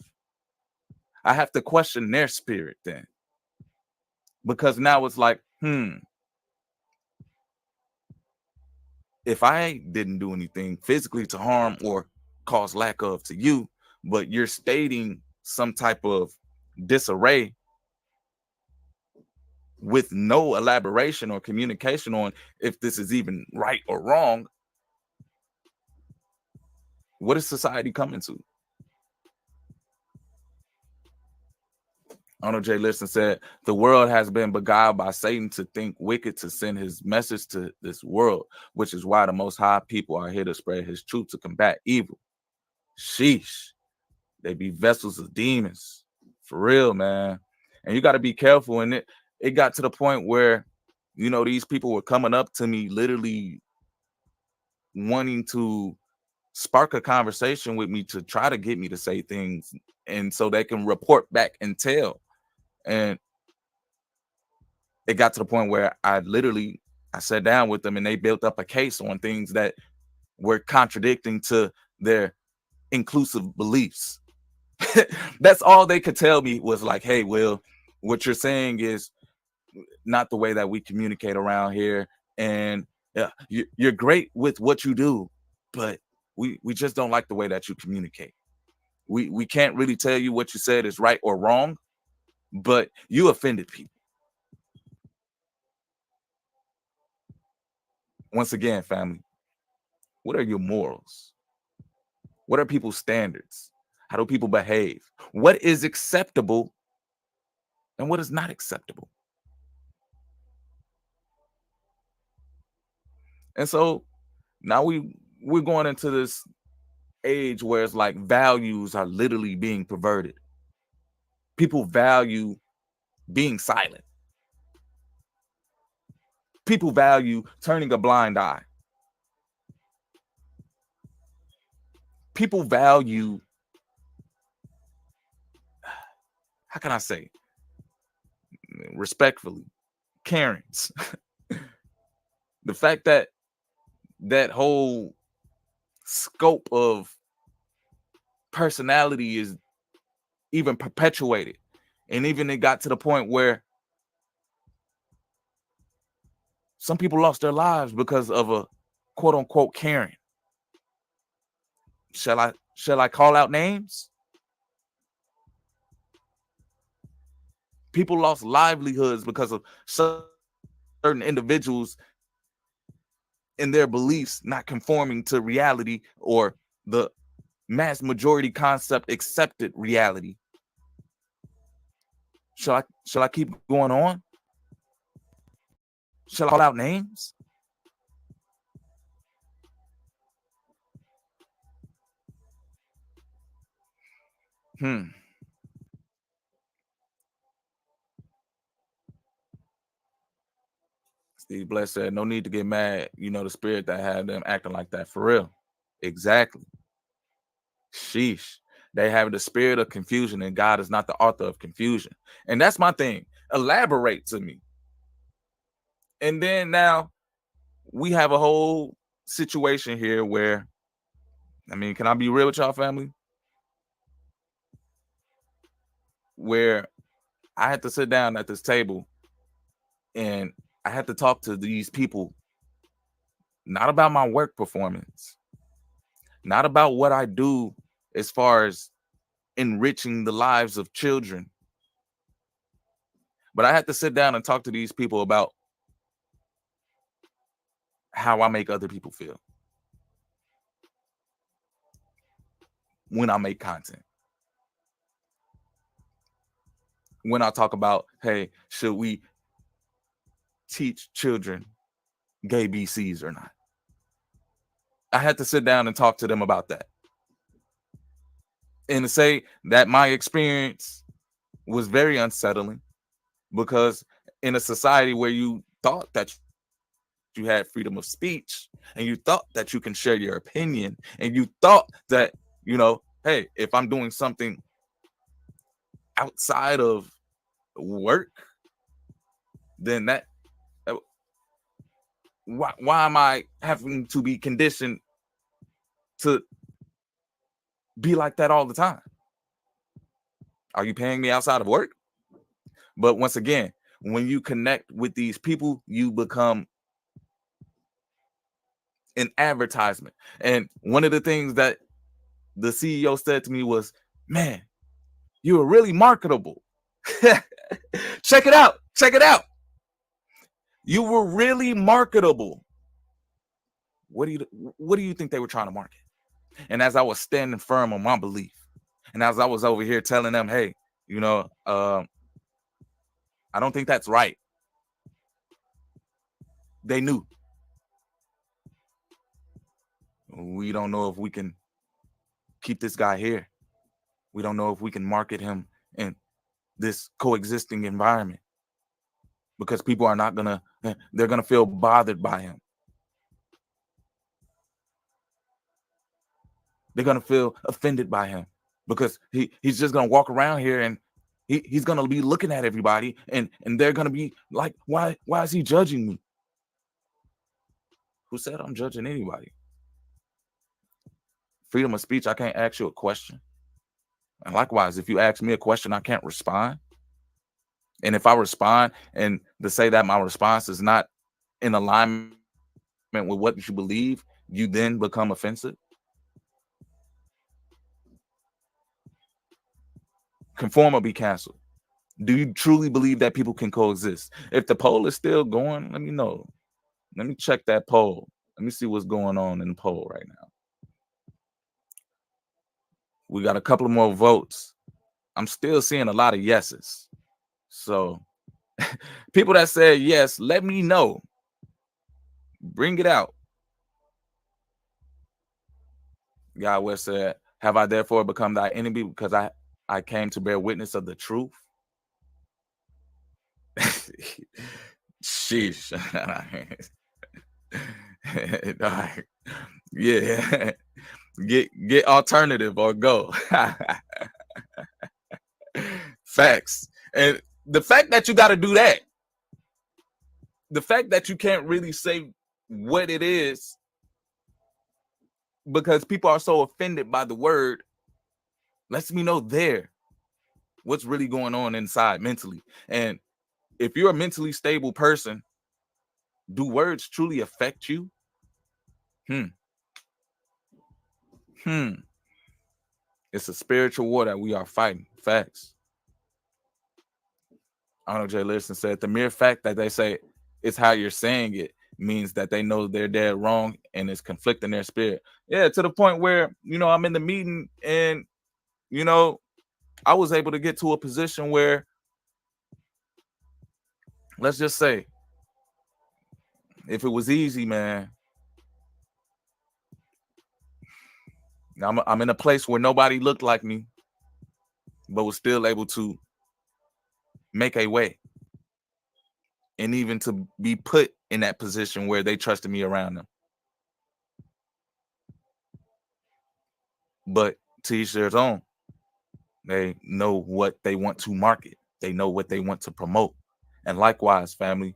I have to question their spirit then. Because now it's like, if I didn't do anything physically to harm or cause lack of to you, but you're stating some type of disarray with no elaboration or communication on if this is even right or wrong, what is society coming to? Arnold J. Liston said, the world has been beguiled by Satan to think wicked, to send his message to this world, which is why the Most High people are here to spread his truth to combat evil. Sheesh. They be vessels of demons. For real, man. And you got to be careful. And it got to the point where, you know, these people were coming up to me literally wanting to spark a conversation with me to try to get me to say things, and so they can report back and tell. And it got to the point where I sat down with them and they built up a case on things that were contradicting to their inclusive beliefs. That's all they could tell me was like, hey, Will, what you're saying is not the way that we communicate around here. And yeah, you're great with what you do, but we just don't like the way that you communicate. We can't really tell you what you said is right or wrong, but you offended people. Once again, family, what are your morals? What are people's standards? How do people behave? What is acceptable and what is not acceptable? And so now we're going into this age where it's like values are literally being perverted. People value being silent. People value turning a blind eye. People value, how can I say, respectfully, Karens. The fact that that whole scope of personality is even perpetuated. And even it got to the point where some people lost their lives because of a quote unquote Karen. Shall I call out names? People lost livelihoods because of certain individuals in their beliefs not conforming to reality or the mass majority concept accepted reality. Shall I keep going on? Shall I call out names? Steve Bless said, no need to get mad. You know, the spirit that had them acting like that, for real. Exactly. Sheesh. They have the spirit of confusion, and God is not the author of confusion. And that's my thing. Elaborate to me. And then now we have a whole situation here where I mean, can I be real with y'all, family? Where I had to sit down at this table and I had to talk to these people, not about my work performance, not about what I do as far as enriching the lives of children, but I had to sit down and talk to these people about how I make other people feel when I make content. When I talk about, hey, should we teach children gay BCs or not? I had to sit down and talk to them about that. And to say that my experience was very unsettling, because in a society where you thought that you had freedom of speech and you thought that you can share your opinion and you thought that, you know, hey, if I'm doing something outside of work, then that why am I having to be conditioned to be like that all the time? Are you paying me outside of work? But once again, when you connect with these people, you become an advertisement. And one of the things that the CEO said to me was, man, you were really marketable. Check it out. Check it out. You were really marketable. What do you think they were trying to market? And as I was standing firm on my belief, and as I was over here telling them, hey, you know, I don't think that's right, they knew. We don't know if we can keep this guy here. We don't know if we can market him in this coexisting environment, because people are not gonna, they're gonna feel bothered by him. They're gonna feel offended by him, because he's just gonna walk around here and he's gonna be looking at everybody and they're gonna be like, why is he judging me? Who said I'm judging anybody? Freedom of speech, I can't ask you a question. And likewise, if you ask me a question, I can't respond. And if I respond and to say that my response is not in alignment with what you believe, you then become offensive. Conform or be canceled. Do you truly believe that people can coexist? If the poll is still going, let me know. Let me check that poll. Let me see what's going on in the poll right now. We got a couple of more votes. I'm still seeing a lot of yeses. So people that said yes, let me know. Bring it out. Yahweh said, have I therefore become thy enemy because I came to bear witness of the truth? Sheesh. Yeah. Get alternative or go. Facts. And the fact that you got to do that, the fact that you can't really say what it is because people are so offended by the word, lets me know what's really going on inside mentally. And if you're a mentally stable person, do words truly affect you? It's a spiritual war that we are fighting. Facts. Arnold J. Learson said, the mere fact that they say it's how you're saying it means that they know they're dead wrong and it's conflicting their spirit. Yeah, to the point where, you know, I'm in the meeting and, you know, I was able to get to a position where, let's just say, if it was easy, man, I'm in a place where nobody looked like me, but was still able to make a way. And even to be put in that position where they trusted me around them. But to each their own. They know what they want to market. They know what they want to promote. And likewise, family,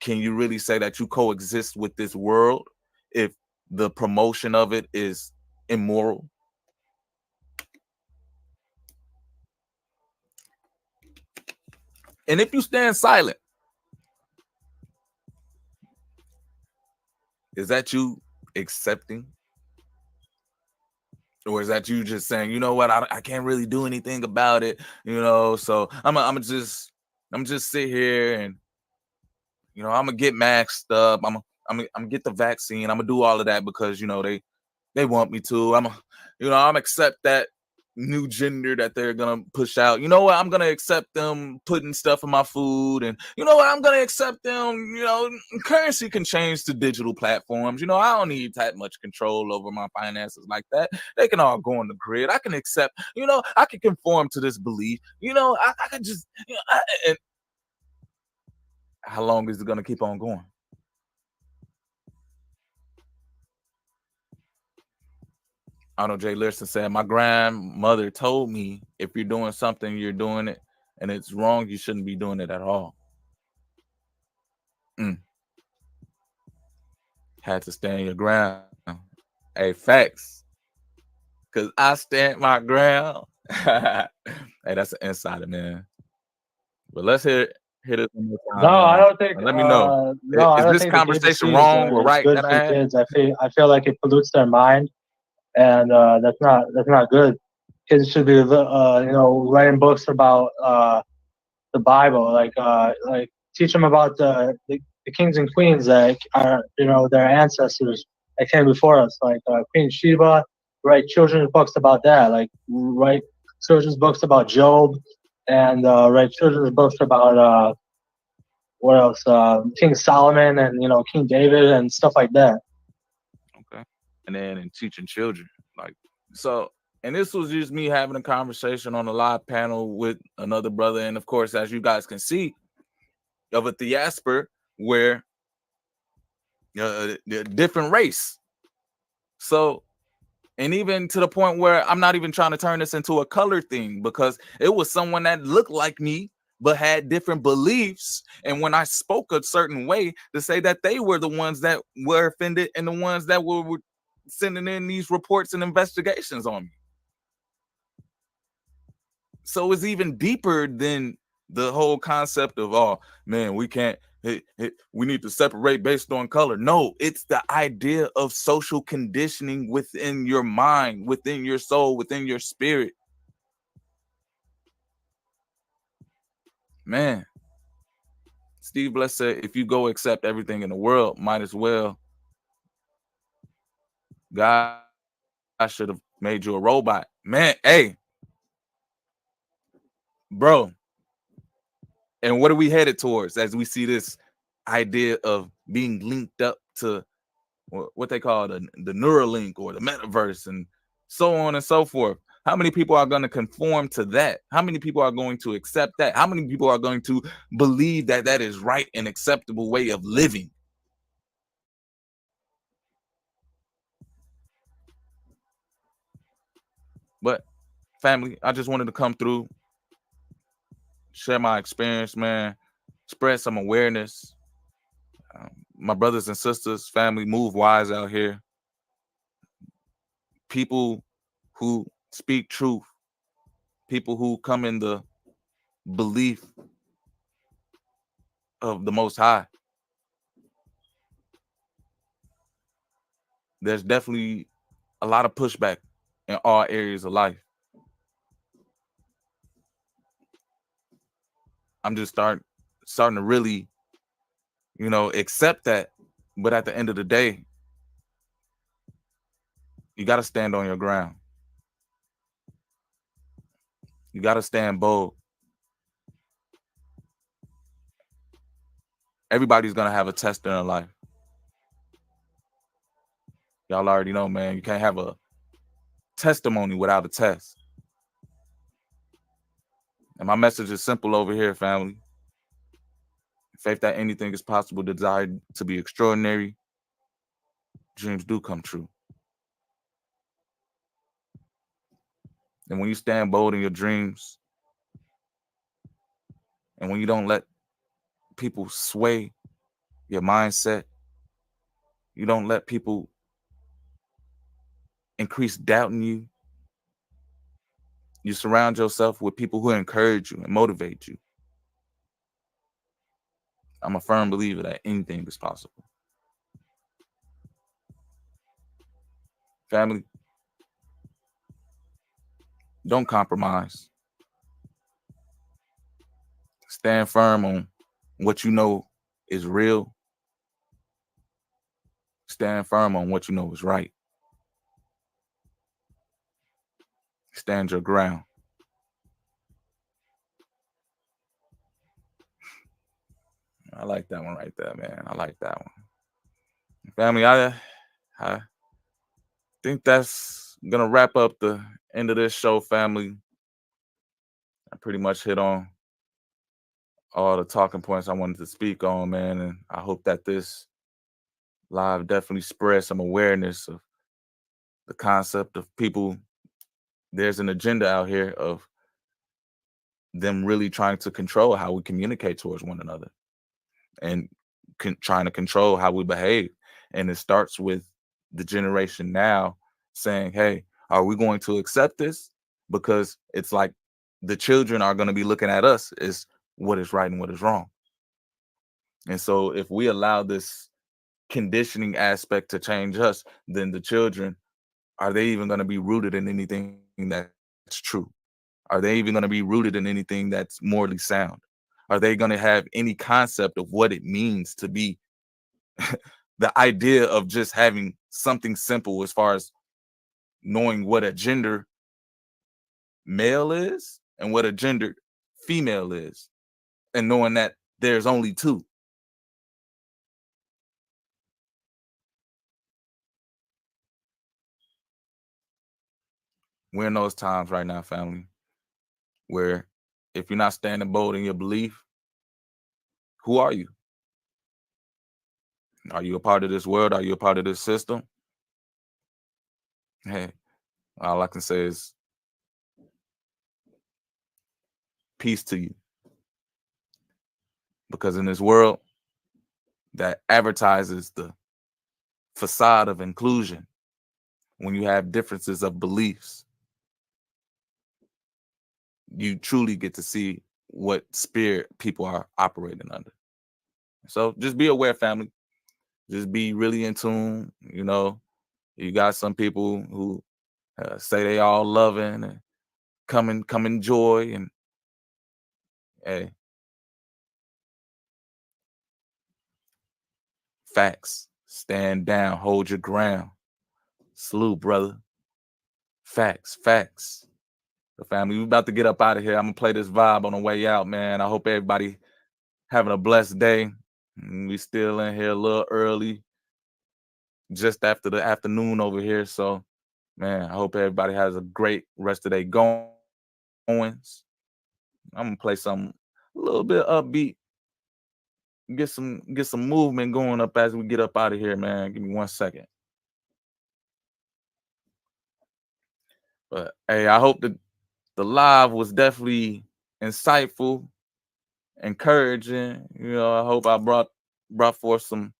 can you really say that you coexist with this world if the promotion of it is immoral. And if you stand silent, is that you accepting? Or is that you just saying, you know what, I can't really do anything about it, so I'm just sit here and, I'm gonna get maxed up. I'm gonna get the vaccine. I'm gonna do all of that because, they want me to. I'm accept that new gender that they're gonna push out. You know what? I'm gonna accept them putting stuff in my food, and you know what? I'm gonna accept them. Currency can change to digital platforms. I don't need that much control over my finances like that. They can all go on the grid. I can accept. I can conform to this belief. I can just. And how long is it gonna keep on going? Arnold J. Learson said, my grandmother told me if you're doing something, you're doing it, and it's wrong, you shouldn't be doing it at all. Had to stand your ground. Hey, facts. Because I stand my ground. Hey, that's an insider, man. But let's hit it one more time. No, I don't think. Let me know. No, I is don't this think conversation wrong or right? Good for kids. I feel like it pollutes their mind, and that's not good. Kids should be, writing books about the Bible, like teach them about the kings and queens that are, their ancestors that came before us, like Queen Sheba. Write children's books about that, like write children's books about Job, and write children's books about what else? King Solomon and King David and stuff like that. Okay, and then in teaching children, so. And this was just me having a conversation on a live panel with another brother, and of course, as you guys can see, of a diaspora where different race. So, and even to the point where I'm not even trying to turn this into a color thing, because it was someone that looked like me but had different beliefs, and when I spoke a certain way, to say that they were the ones that were offended and the ones that were sending in these reports and investigations on me. So it's even deeper than the whole concept of, oh man, we can't, we need to separate based on color. No, it's the idea of social conditioning within your mind, within your soul, within your spirit. Man, Steve Bless said, if you go accept everything in the world, might as well. God, I should have made you a robot. Man, hey, bro. And what are we headed towards as we see this idea of being linked up to what they call the Neuralink or the metaverse and so on and so forth? How many people are going to conform to that? How many people are going to accept that? How many people are going to believe that that is right and acceptable way of living? But family, I just wanted to come through, share my experience, man, spread some awareness. My brothers and sisters, family, move wise out here. People who speak truth, people who come in the belief of the Most High. There's definitely a lot of pushback in all areas of life. I'm just starting to really, accept that. But at the end of the day, you got to stand on your ground. You got to stand bold. Everybody's going to have a test in their life. Y'all already know, man, you can't have a testimony without a test. And my message is simple over here, family. Faith that anything is possible, desire to be extraordinary, dreams do come true. And when you stand bold in your dreams, and when you don't let people sway your mindset, you don't let people increase doubt in you. You surround yourself with people who encourage you and motivate you. I'm a firm believer that anything is possible. Family, don't compromise. Stand firm on what you know is real. Stand firm on what you know is right. Stand your ground. I like that one right there, man. I like that one. Family, I think that's gonna wrap up the end of this show, family. I pretty much hit on all the talking points I wanted to speak on, man. And I hope that this live definitely spreads some awareness of the concept of people. There's an agenda out here of them really trying to control how we communicate towards one another and trying to control how we behave. And it starts with the generation now saying, hey, are we going to accept this? Because it's like the children are going to be looking at us as what is right and what is wrong. And so if we allow this conditioning aspect to change us, then the children, are they even going to be rooted in anything that's true? Are they even going to be rooted in anything that's morally sound? Are they going to have any concept of what it means to be the idea of just having something simple as far as knowing what a gender male is and what a gender female is, and knowing that there's only two? We're in those times right now, family, where if you're not standing bold in your belief, who are you? Are you a part of this world? Are you a part of this system? Hey, all I can say is peace to you. Because in this world that advertises the facade of inclusion, when you have differences of beliefs, you truly get to see what spirit people are operating under. So just be aware, family. Just be really in tune. You know, you got some people who say they all loving and come enjoy, and hey, facts. Stand down, hold your ground. Salute, brother. Facts. The family, we about to get up out of here. I'm gonna play this vibe on the way out, man. I hope everybody having a blessed day. We still in here a little early, just after the afternoon over here. So, man, I hope everybody has a great rest of their goings. I'm gonna play something a little bit upbeat. Get some movement going up as we get up out of here, man. Give me 1 second. But hey, I hope that the live was definitely insightful, encouraging. You know, I hope I brought forth some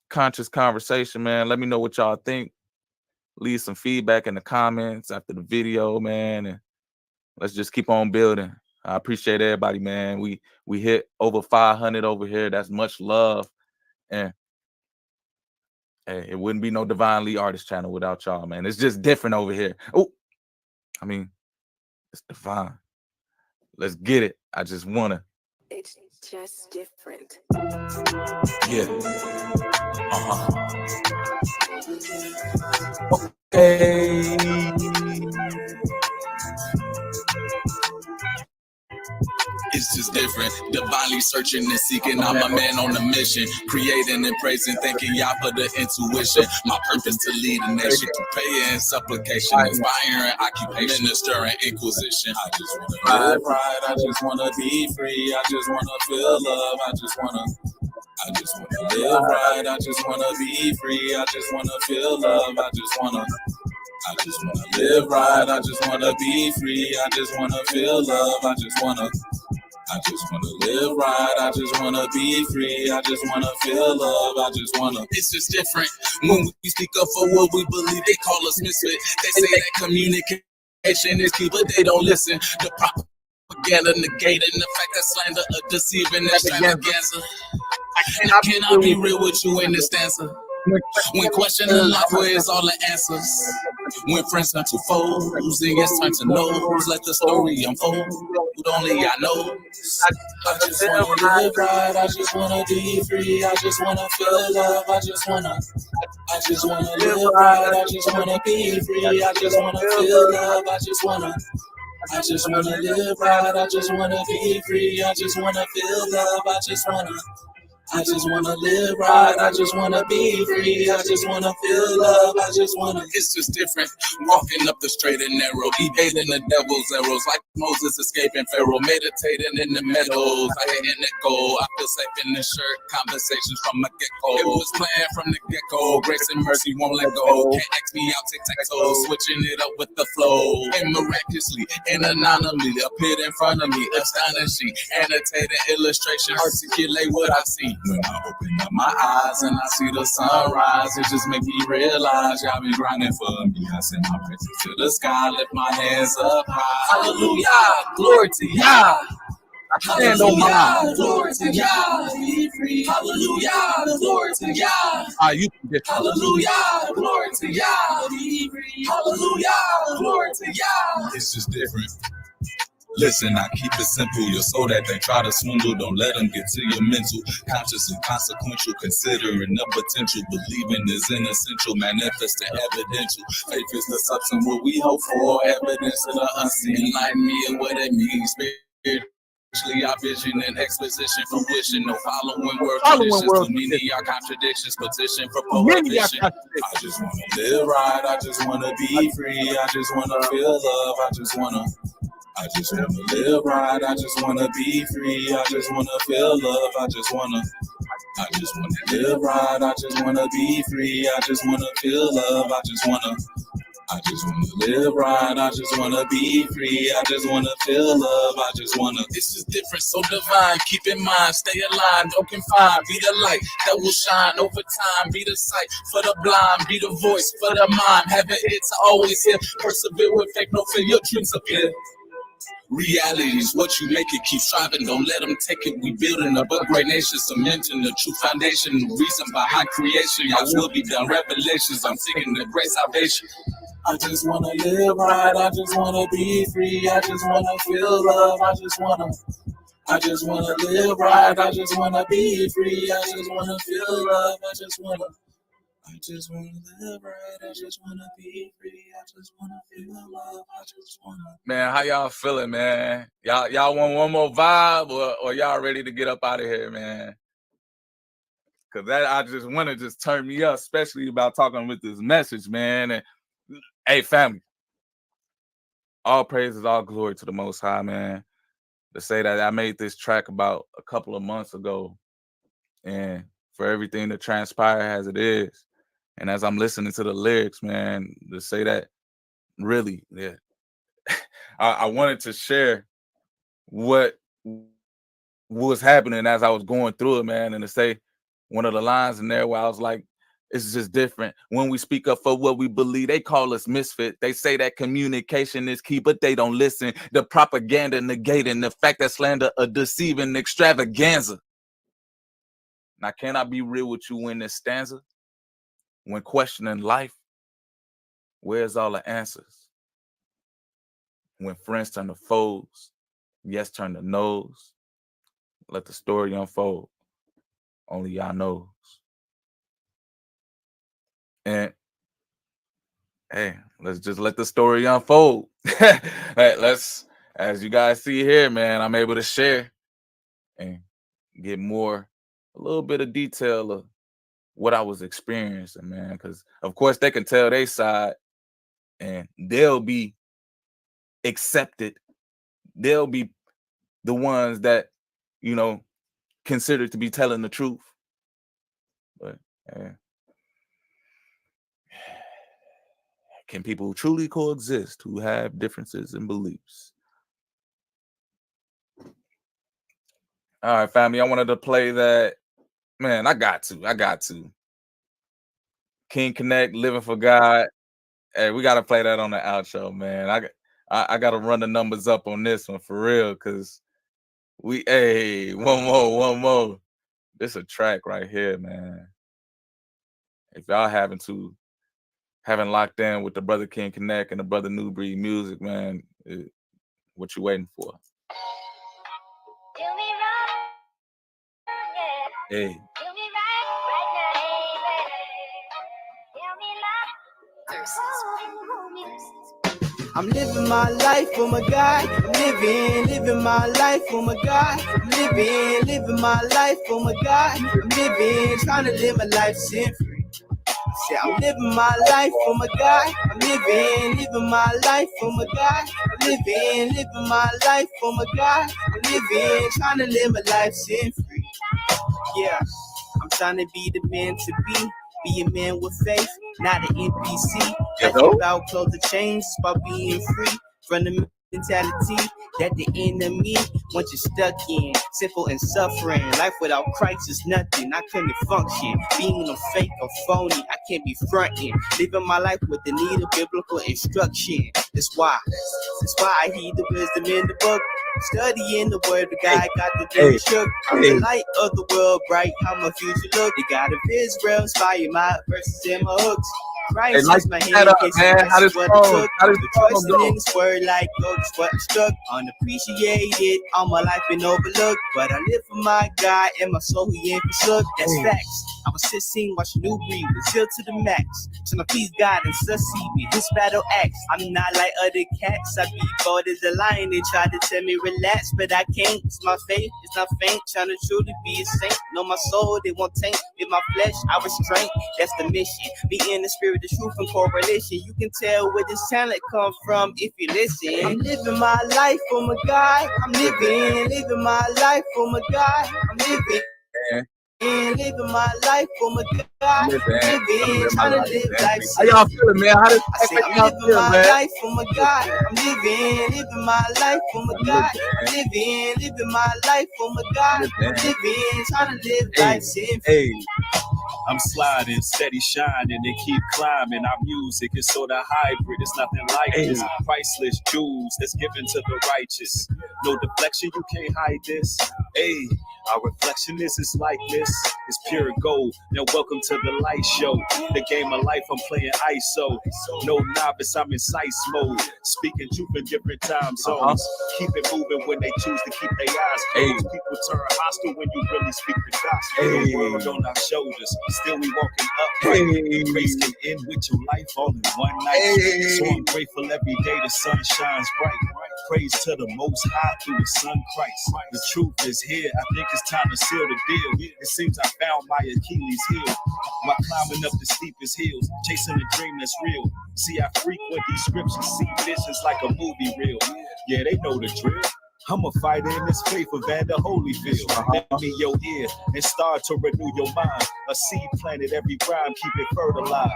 conscious conversation, man. Let me know what y'all think. Leave some feedback in the comments after the video, man, and let's just keep on building. I appreciate everybody, man. We hit over 500 over here. That's much love. And hey, it wouldn't be no Divine Lee Artist channel without y'all, man. It's just different over here. Oh, I mean, it's divine. Let's get it. I just wanna. It's just different. Yeah. Okay. It's just different. Divinely searching and seeking. I'm a man on a mission. Creating and praising, thanking y'all for the intuition. My purpose to lead a nation through prayer and supplication. Inspiring occupation, ministering inquisition. I just want to live right. I just want to be free. I just want to feel love. I just want to live right. I just want to be free. I just want to feel love. I just want to live right. I just want to be free. I just want to feel love. I just want to I just wanna live right, I just wanna be free, I just wanna feel love, I just wanna. It's just different when we speak up for what we believe. They call us misfit. They say that communication is key, but they don't listen. The propaganda negating the fact that slander, deceiving, extravaganza. And I cannot be real with you in this stanza. When questioning life, where's all the answers? When friends turn to foes, and yes turn to no's, let the story unfold. Only I know. I just wanna live right, I just wanna be free, I just wanna feel love, I just wanna live right, I just wanna be free, I just wanna feel love, I just wanna live right, I just wanna be free, I just wanna feel love, I just wanna live right, I just wanna be free, I just wanna feel love, It's just different, walking up the straight and narrow, evading the devil's arrows, like Moses escaping Pharaoh, meditating in the meadows, I hear an echo, I feel safe in the shirt, conversations from a get-go, it was planned from the get-go, grace and mercy won't let go, can't ask me out, tic-tac-toe, switching it up with the flow, and miraculously, an anomaly appeared in front of me, astonishing, annotated illustration, articulate what I see. When I open up my eyes and I see the sunrise, it just makes me realize y'all been grinding for me. I send my praises to the sky, lift my hands up high. Hallelujah, glory to Yah. Hallelujah, glory to Yah. Be free. Hallelujah, glory to Yah. Hallelujah, glory to Yah. Be free. Hallelujah, glory to Yah. It's just different. Listen, I keep it simple, your soul that they try to swindle, don't let them get to your mental, conscious and consequential, considering the potential, believing is inessential, manifesting evidential, faith is the substance what we hope for, evidence of the unseen, enlighten me and what it means, spiritually our vision and exposition, fruition, no following word traditions, too many are contradictions, petition for prohibition, I just wanna live right, I just wanna be free, I just wanna feel love, I just wanna live right, I just wanna be free, I just wanna feel love, I just wanna live right, I just wanna be free, I just wanna feel love, I just wanna live right, I just wanna be free, I just wanna feel love, It's just different, so divine, keep in mind, stay aligned, don't confine, be the light that will shine over time, be the sight for the blind, be the voice for the mind, have an ear to always hear, persevere with faith, no fear, your dreams appear. Reality is what you make it, keep striving, don't let them take it. We building up a great nation, cementing the true foundation, the reason behind creation. Y'all will be done, revelations, I'm seeking the great salvation. I just wanna live right, I just wanna be free, I just wanna feel love, I just wanna live right, I just wanna be free, I just wanna feel love, I just wanna live right, I just wanna be free, I just wanna feel love, I just wanna. Man, how y'all feeling, man? Y'all want one more vibe, or y'all ready to get up out of here, man? Cause that I just want to just turn me up, especially about talking with this message, man. And hey, family, all praises, all glory to the Most High, man. To say that I made this track about a couple of months ago, and for everything that transpired as it is, and as I'm listening to the lyrics, man, to say that really, yeah, I wanted to share what was happening as I was going through it, man, and to say one of the lines in there where I was like, it's just different. When we speak up for what we believe, they call us misfit. They say that communication is key, but they don't listen. The propaganda negating the fact that slander a deceiving extravaganza. Now, can I be real with you in this stanza? When questioning life, where's all the answers? When friends turn to foes, yes turn to no's. Let the story unfold. Only y'all knows. And hey, let's just let the story unfold. Let's, as you guys see here, man, I'm able to share and get a little bit of detail of what I was experiencing, man. Because of course they can tell their side, and they'll be accepted. They'll be the ones that, considered to be telling the truth. But can people truly coexist who have differences in beliefs? All right, family. I wanted to play that. Man, I got to. King Connect, Living for God. Hey, we got to play that on the outro, man. I got to run the numbers up on this one for real, because one more. This a track right here, man. If y'all haven't locked in with the brother King Connect and the brother New Breed Music, man, what you waiting for? Hey. I'm living my life for my God. I'm living my life for my God. I'm living my life for my God. I'm trying to live my life sin-free. Say I'm living my life for my God. I'm living my life for my God. I'm living my life for my God. I'm trying to live my life sin-free. Yeah, I'm trying to be the man to be a man with faith, not an NPC. Life about close the chains, it's about being free from the mentality that the enemy wants you stuck in. Simple and suffering. Life without Christ is nothing. I couldn't function. Being a fake or phony, I can't be fronting. Living my life with the need of biblical instruction. That's why I heed the wisdom in the book. Studying the word of God, got the day shook. I'm the light of the world, bright, how my future look. The God of Israel, inspire my verses and my hooks. Christ is my hand, man. How does what it took. The trusting in His word like gold is what I'm struck. Unappreciated, all my life been overlooked. But I live for my God and my soul He ain't forsook. That's facts. I was 16, watching New Breed, was chill to the max. So now please God and succeed me, this battle axe. I'm not like other cats, I be bold as a lion. They try to tell me relax, but I can't. It's my faith, it's not faint. Trying to truly be a saint. Know my soul, they won't taint. With my flesh, I restrain. That's the mission. Be in the spirit, the truth and correlation. You can tell where this talent come from if you listen. I'm living my life for my God. I'm living my life for my God. I'm living my life for my God. Trying to live life. How y'all feeling, man? I'm living my life for my God. I'm living my life for my God. I'm living my life for my God. I'm trying to live life sin-free. I'm sliding, steady shining, and keep climbing. Our music is sort of hybrid. It's nothing like this. Priceless jewels that's given to the righteous. No deflection, you can't hide this. Hey, our reflection is like this. It's pure gold. Now welcome to the light show. The game of life, I'm playing ISO. No novice, I'm in size mode. Speaking truth in different time zones. Keep it moving when they choose to keep their eyes closed. People turn hostile when you really speak the gospel. The world on our shoulders. Still we walking upright. Grace can end with your life all in one night. So I'm grateful every day the sun shines bright. Praise to the Most High through His Son Christ. The truth is here. I think it's time to seal the deal. It seems I found my Achilles heel while climbing up the steepest hills, chasing a dream that's real. See, I frequent these scriptures, see visions like a movie reel. Yeah, they know the drill. I'm a fighter in this faith of Vander Holyfield. Lend me your ear and start to renew your mind. A seed planted, every rhyme, keep it fertilized.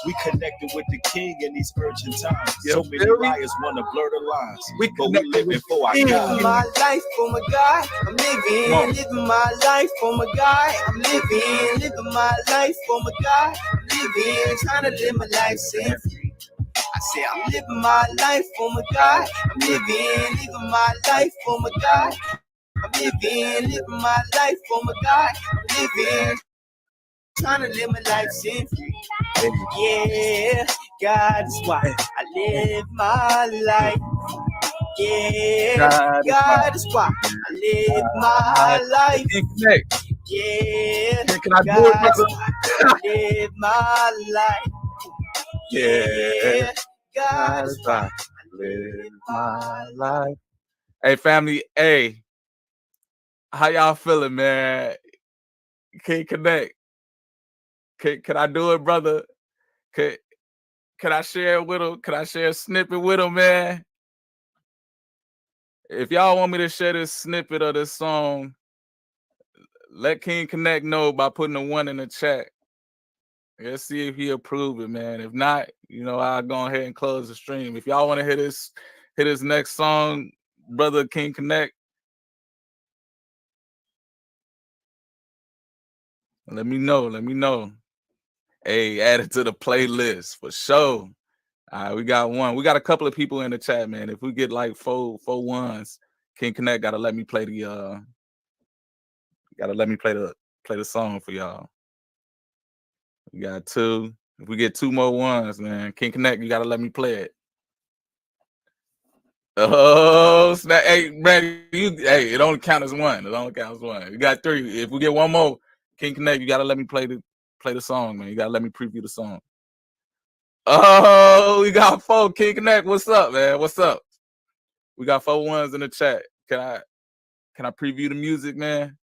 We connected with the King in these urgent times. So many liars want to blur the lines. But we living for our God. Living my life for my God. I'm living my life for my God. I'm living my life for my God. I'm trying to live my life sin-free. I say I'm living my life for my God. I'm living my life for my God. I'm living my life for my God. I'm trying to live my life sin-free. Yeah, God is why I live my life. Yeah, God is why I live my life. Yeah, can I do it, brother? I live my life. Yeah, God is why I live my life. Hey, family. Hey, how y'all feeling, man? King Connect. Can I do it, brother? Can I share it with him? Can I share a snippet with him, man? If y'all want me to share this snippet of this song, let King Connect know by putting a 1 in the chat. Let's see if he approve it, man. If not, I'll go ahead and close the stream. If y'all want to hit his next song, brother King Connect, Let me know. Hey, add it to the playlist for sure. All right, we got one. We got a couple of people in the chat, man. If we get like four ones, King Connect gotta let me play the play the song for y'all. We got 2. If we get 2 more ones, man, King Connect, you gotta let me play it. Oh, snap. Hey, man, it only counts as 1. It only counts as 1. You got 3. If we get 1 more, King Connect, you gotta let me play the song, man. You gotta let me preview the song. Oh, we got 4. King Connect, what's up, man? What's up? We got 4 ones in the chat. Can I preview the music, man?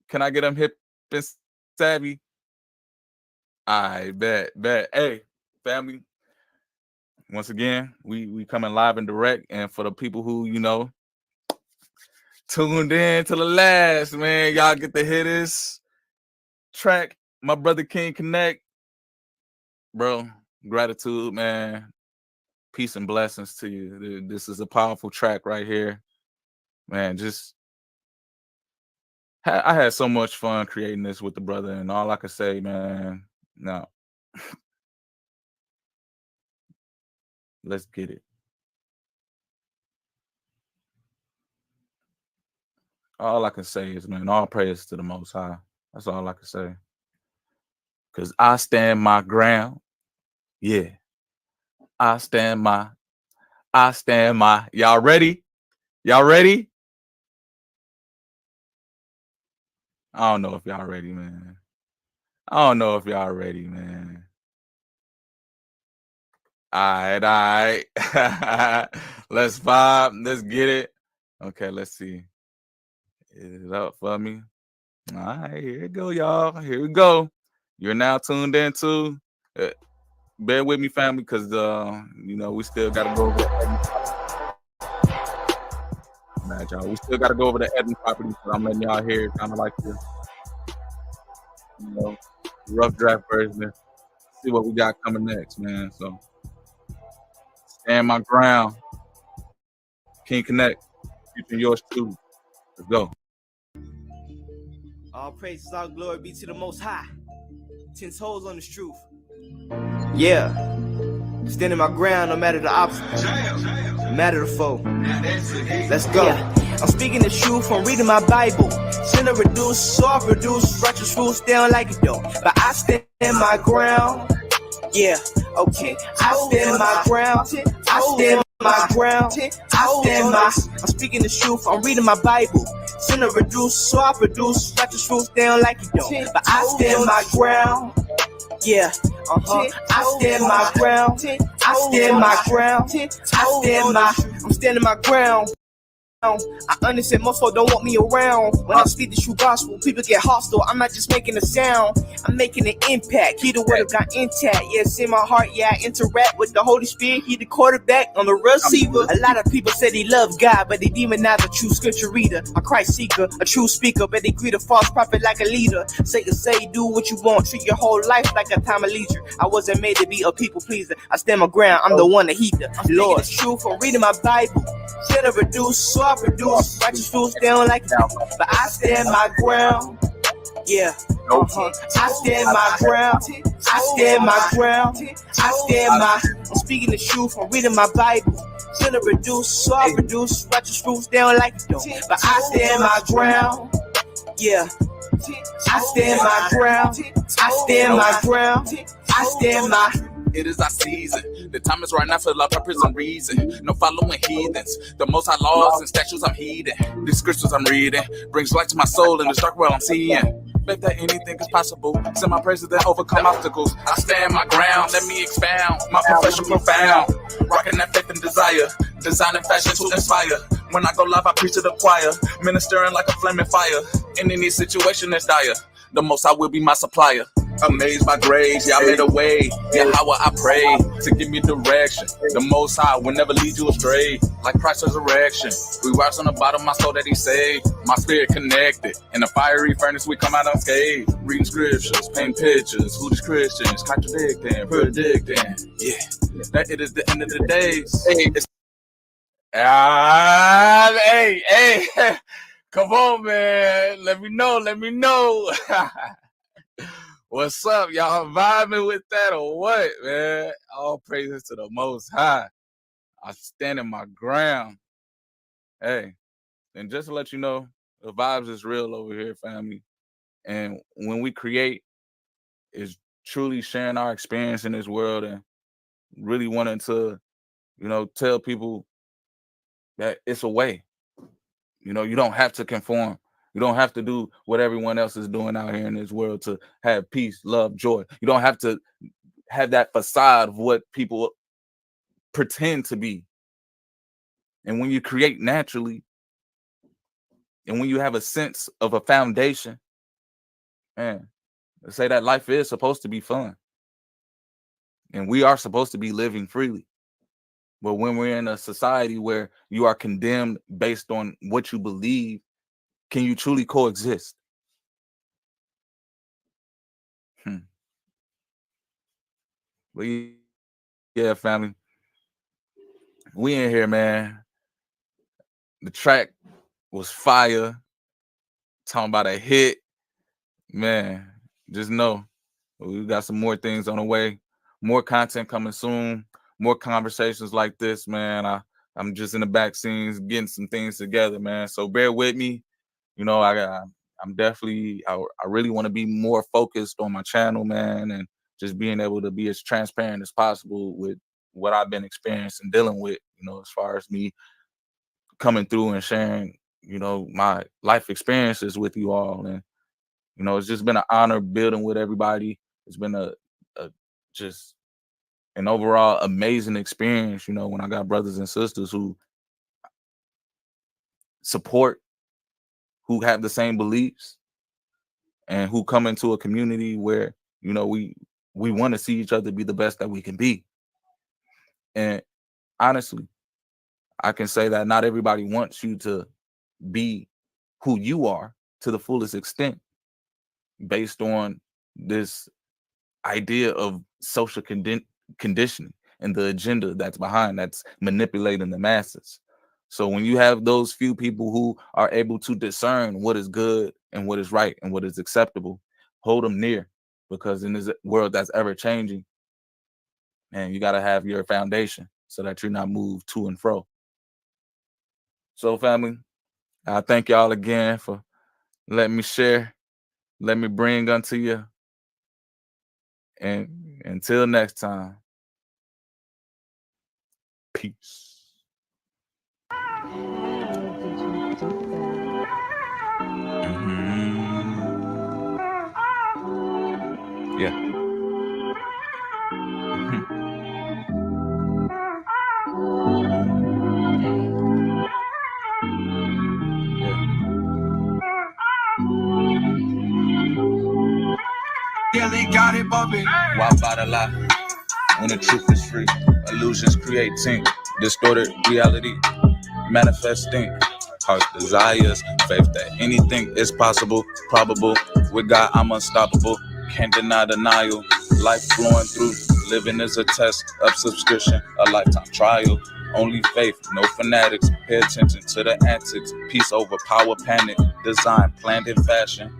Can I get them hip and savvy? I bet. Hey, family. Once again, we coming live and direct, and for the people who tuned in to the last, man, y'all get to hear this track. My brother King Connect, bro. Gratitude, man. Peace and blessings to you. This is a powerful track right here, man. I had so much fun creating this with the brother, and all I can say, man, no. Let's get it. All I can say is, man, all praise to the Most High. That's all I can say. Because I stand my ground. Yeah. I stand my. Y'all ready? Y'all ready? I don't know if y'all ready, man. All right. Let's vibe. Let's get it. Okay, let's see. Is it up for me? All right, here we go, y'all. Here we go. You're now tuned into. Bear with me, family, because we still gotta go over the y'all. We still gotta go over the Eden property, so I'm letting y'all hear kind of like the rough draft version. See what we got coming next, man. So stand my ground. King Connect, featuring yours too. Let's go. All praises, all glory be to the Most High. 10 toes on this truth. Yeah. Standing my ground no matter the obstacle, no matter the foe. Let's go. Yeah. I'm speaking the truth, I'm reading my Bible. Sinner reduce, soft reduce, righteous rules, they don't like it though. But I stand my ground. Yeah, okay. I stand my ground. I stand my ground. I'm speaking the truth, I'm reading my Bible. Sinner reduce, soft reduce, righteous rules, they don't like it though. But I stand my ground. Yeah, I stand my ground. I'm standing my ground. I understand most folks don't want me around. When I speak the true gospel, people get hostile. I'm not just making a sound, I'm making an impact. He the word of God intact. Yeah, it's in my heart. Yeah, I interact with the Holy Spirit. He the quarterback on the receiver. A lot of people say they love God, but they demonize a true scripture reader, a Christ seeker, a true speaker, but they greet a false prophet like a leader. Satan say do what you want, treat your whole life like a time of leisure. I wasn't made to be a people pleaser. I stand my ground, I'm the one that heather. Lord, it's truth, I'm reading my Bible. Should have reduced, so I produce. Righteous rules, they don't like it, but I stand my ground. Yeah, I stand my ground. I'm speaking the truth, I'm reading my Bible. Should have reduced, so I produce. Righteous rules, they don't like it though, but I stand my ground. Yeah, I stand my ground. It is our season. The time is right now for love, purpose, and reason. No following heathens. The most high laws and statutes I'm heeding. These scriptures I'm reading brings light to my soul in the dark world I'm seeing. Bet that anything is possible. Send my praises that overcome obstacles. I stand my ground. Let me expound. My profession profound. Rocking that faith and desire. Designing fashion to inspire. When I go live, I preach to the choir. Ministering like a flaming fire. In any situation that's dire, the most high will be my supplier. Amazed by grace, y'all made a way. Yeah, how I pray to give me direction. The most high will never lead you astray. Like Christ's resurrection, we rise on the bottom, my soul that he saved. My spirit connected. In the fiery furnace, we come out unscathed. Reading scriptures, painting pictures. Who these Christians contradicting, predicting. Yeah, that it is the end of the days. Come on, man. Let me know. Let me know. What's up? Y'all vibing with that or what, man? All praises to the Most High. I stand in my ground. Hey, and just to let you know, the vibes is real over here, family. And when we create, is truly sharing our experience in this world and really wanting to, tell people that it's a way. You don't have to conform. You don't have to do what everyone else is doing out here in this world to have peace, love, joy. You don't have to have that facade of what people pretend to be. And when you create naturally, and when you have a sense of a foundation, man, let's say that life is supposed to be fun. And we are supposed to be living freely. But when we're in a society where you are condemned based on what you believe, can you truly coexist? But yeah, family, we in here, man. The track was fire. Talking about a hit, man. Just know we got some more things on the way. More content coming soon. More conversations like this, man. I'm just in the back scenes getting some things together, man. So bear with me. I'm definitely, I really want to be more focused on my channel, man, and just being able to be as transparent as possible with what I've been experiencing, dealing with, as far as me coming through and sharing, my life experiences with you all. And, it's just been an honor building with everybody. It's been a just an overall amazing experience, when I got brothers and sisters who support, who have the same beliefs, and who come into a community where, we want to see each other be the best that we can be. And honestly, I can say that not everybody wants you to be who you are to the fullest extent based on this idea of social conditioning and the agenda that's behind, that's manipulating the masses. So when you have those few people who are able to discern what is good and what is right and what is acceptable, hold them near, because in this world that's ever changing, man, you got to have your foundation so that you're not moved to and fro. So family, I thank y'all again for letting me share, let me bring unto you. And until next time, peace. Yeah. Yeah, they got it bumping. Why by the lie when the truth is free? Illusions creating distorted reality, manifesting heart desires, faith that anything is possible, probable. With God, I'm unstoppable. Can't deny denial. Life flowing through. Living is a test of subscription, a lifetime trial. Only faith, no fanatics. Pay attention to the antics. Peace over power, panic. Design, planned in fashion.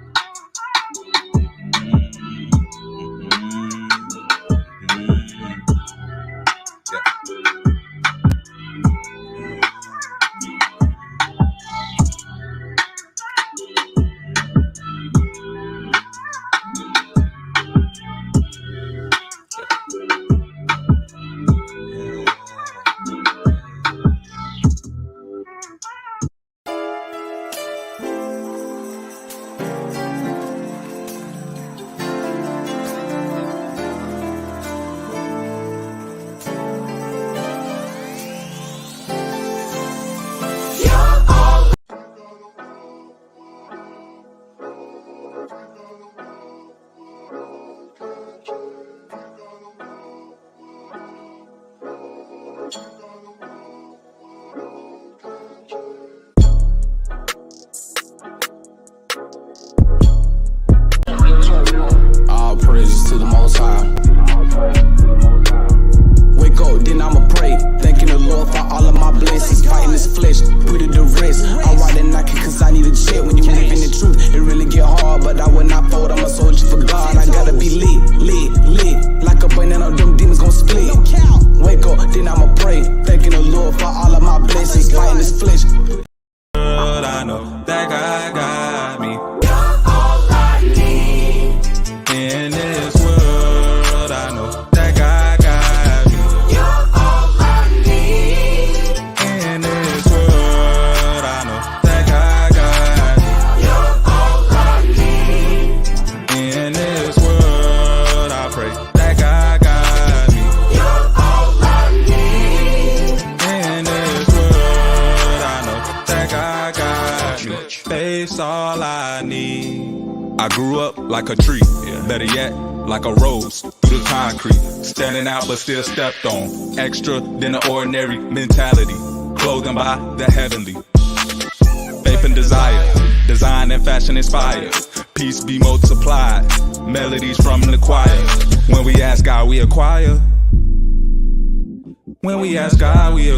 put it to rest. I'm riding Nike cause I need a check. When you live in the truth, it really get hard, but I will not fold. I'm a soldier for God. I gotta be lit, like a banana. Them demons gon' split. Wake up, then I'ma pray, thanking the Lord for all of my blessings. Fighting this flesh. I know that God got me. You're all I need. In this world, I know that God got me. You're all I need. In this world, I know that God got me. You're all I need. In this world, I pray that God got me. You're all I need. In this world, I know that God got me. Faith's all I need. I grew up like a tree, better yet, like a rose through the concrete, standing out but still stepped on. Extra than the ordinary mentality, clothing by the heavenly. Faith and desire, design and fashion inspired. Peace be multiplied, melodies from the choir. When we ask God, we acquire. When we ask God, we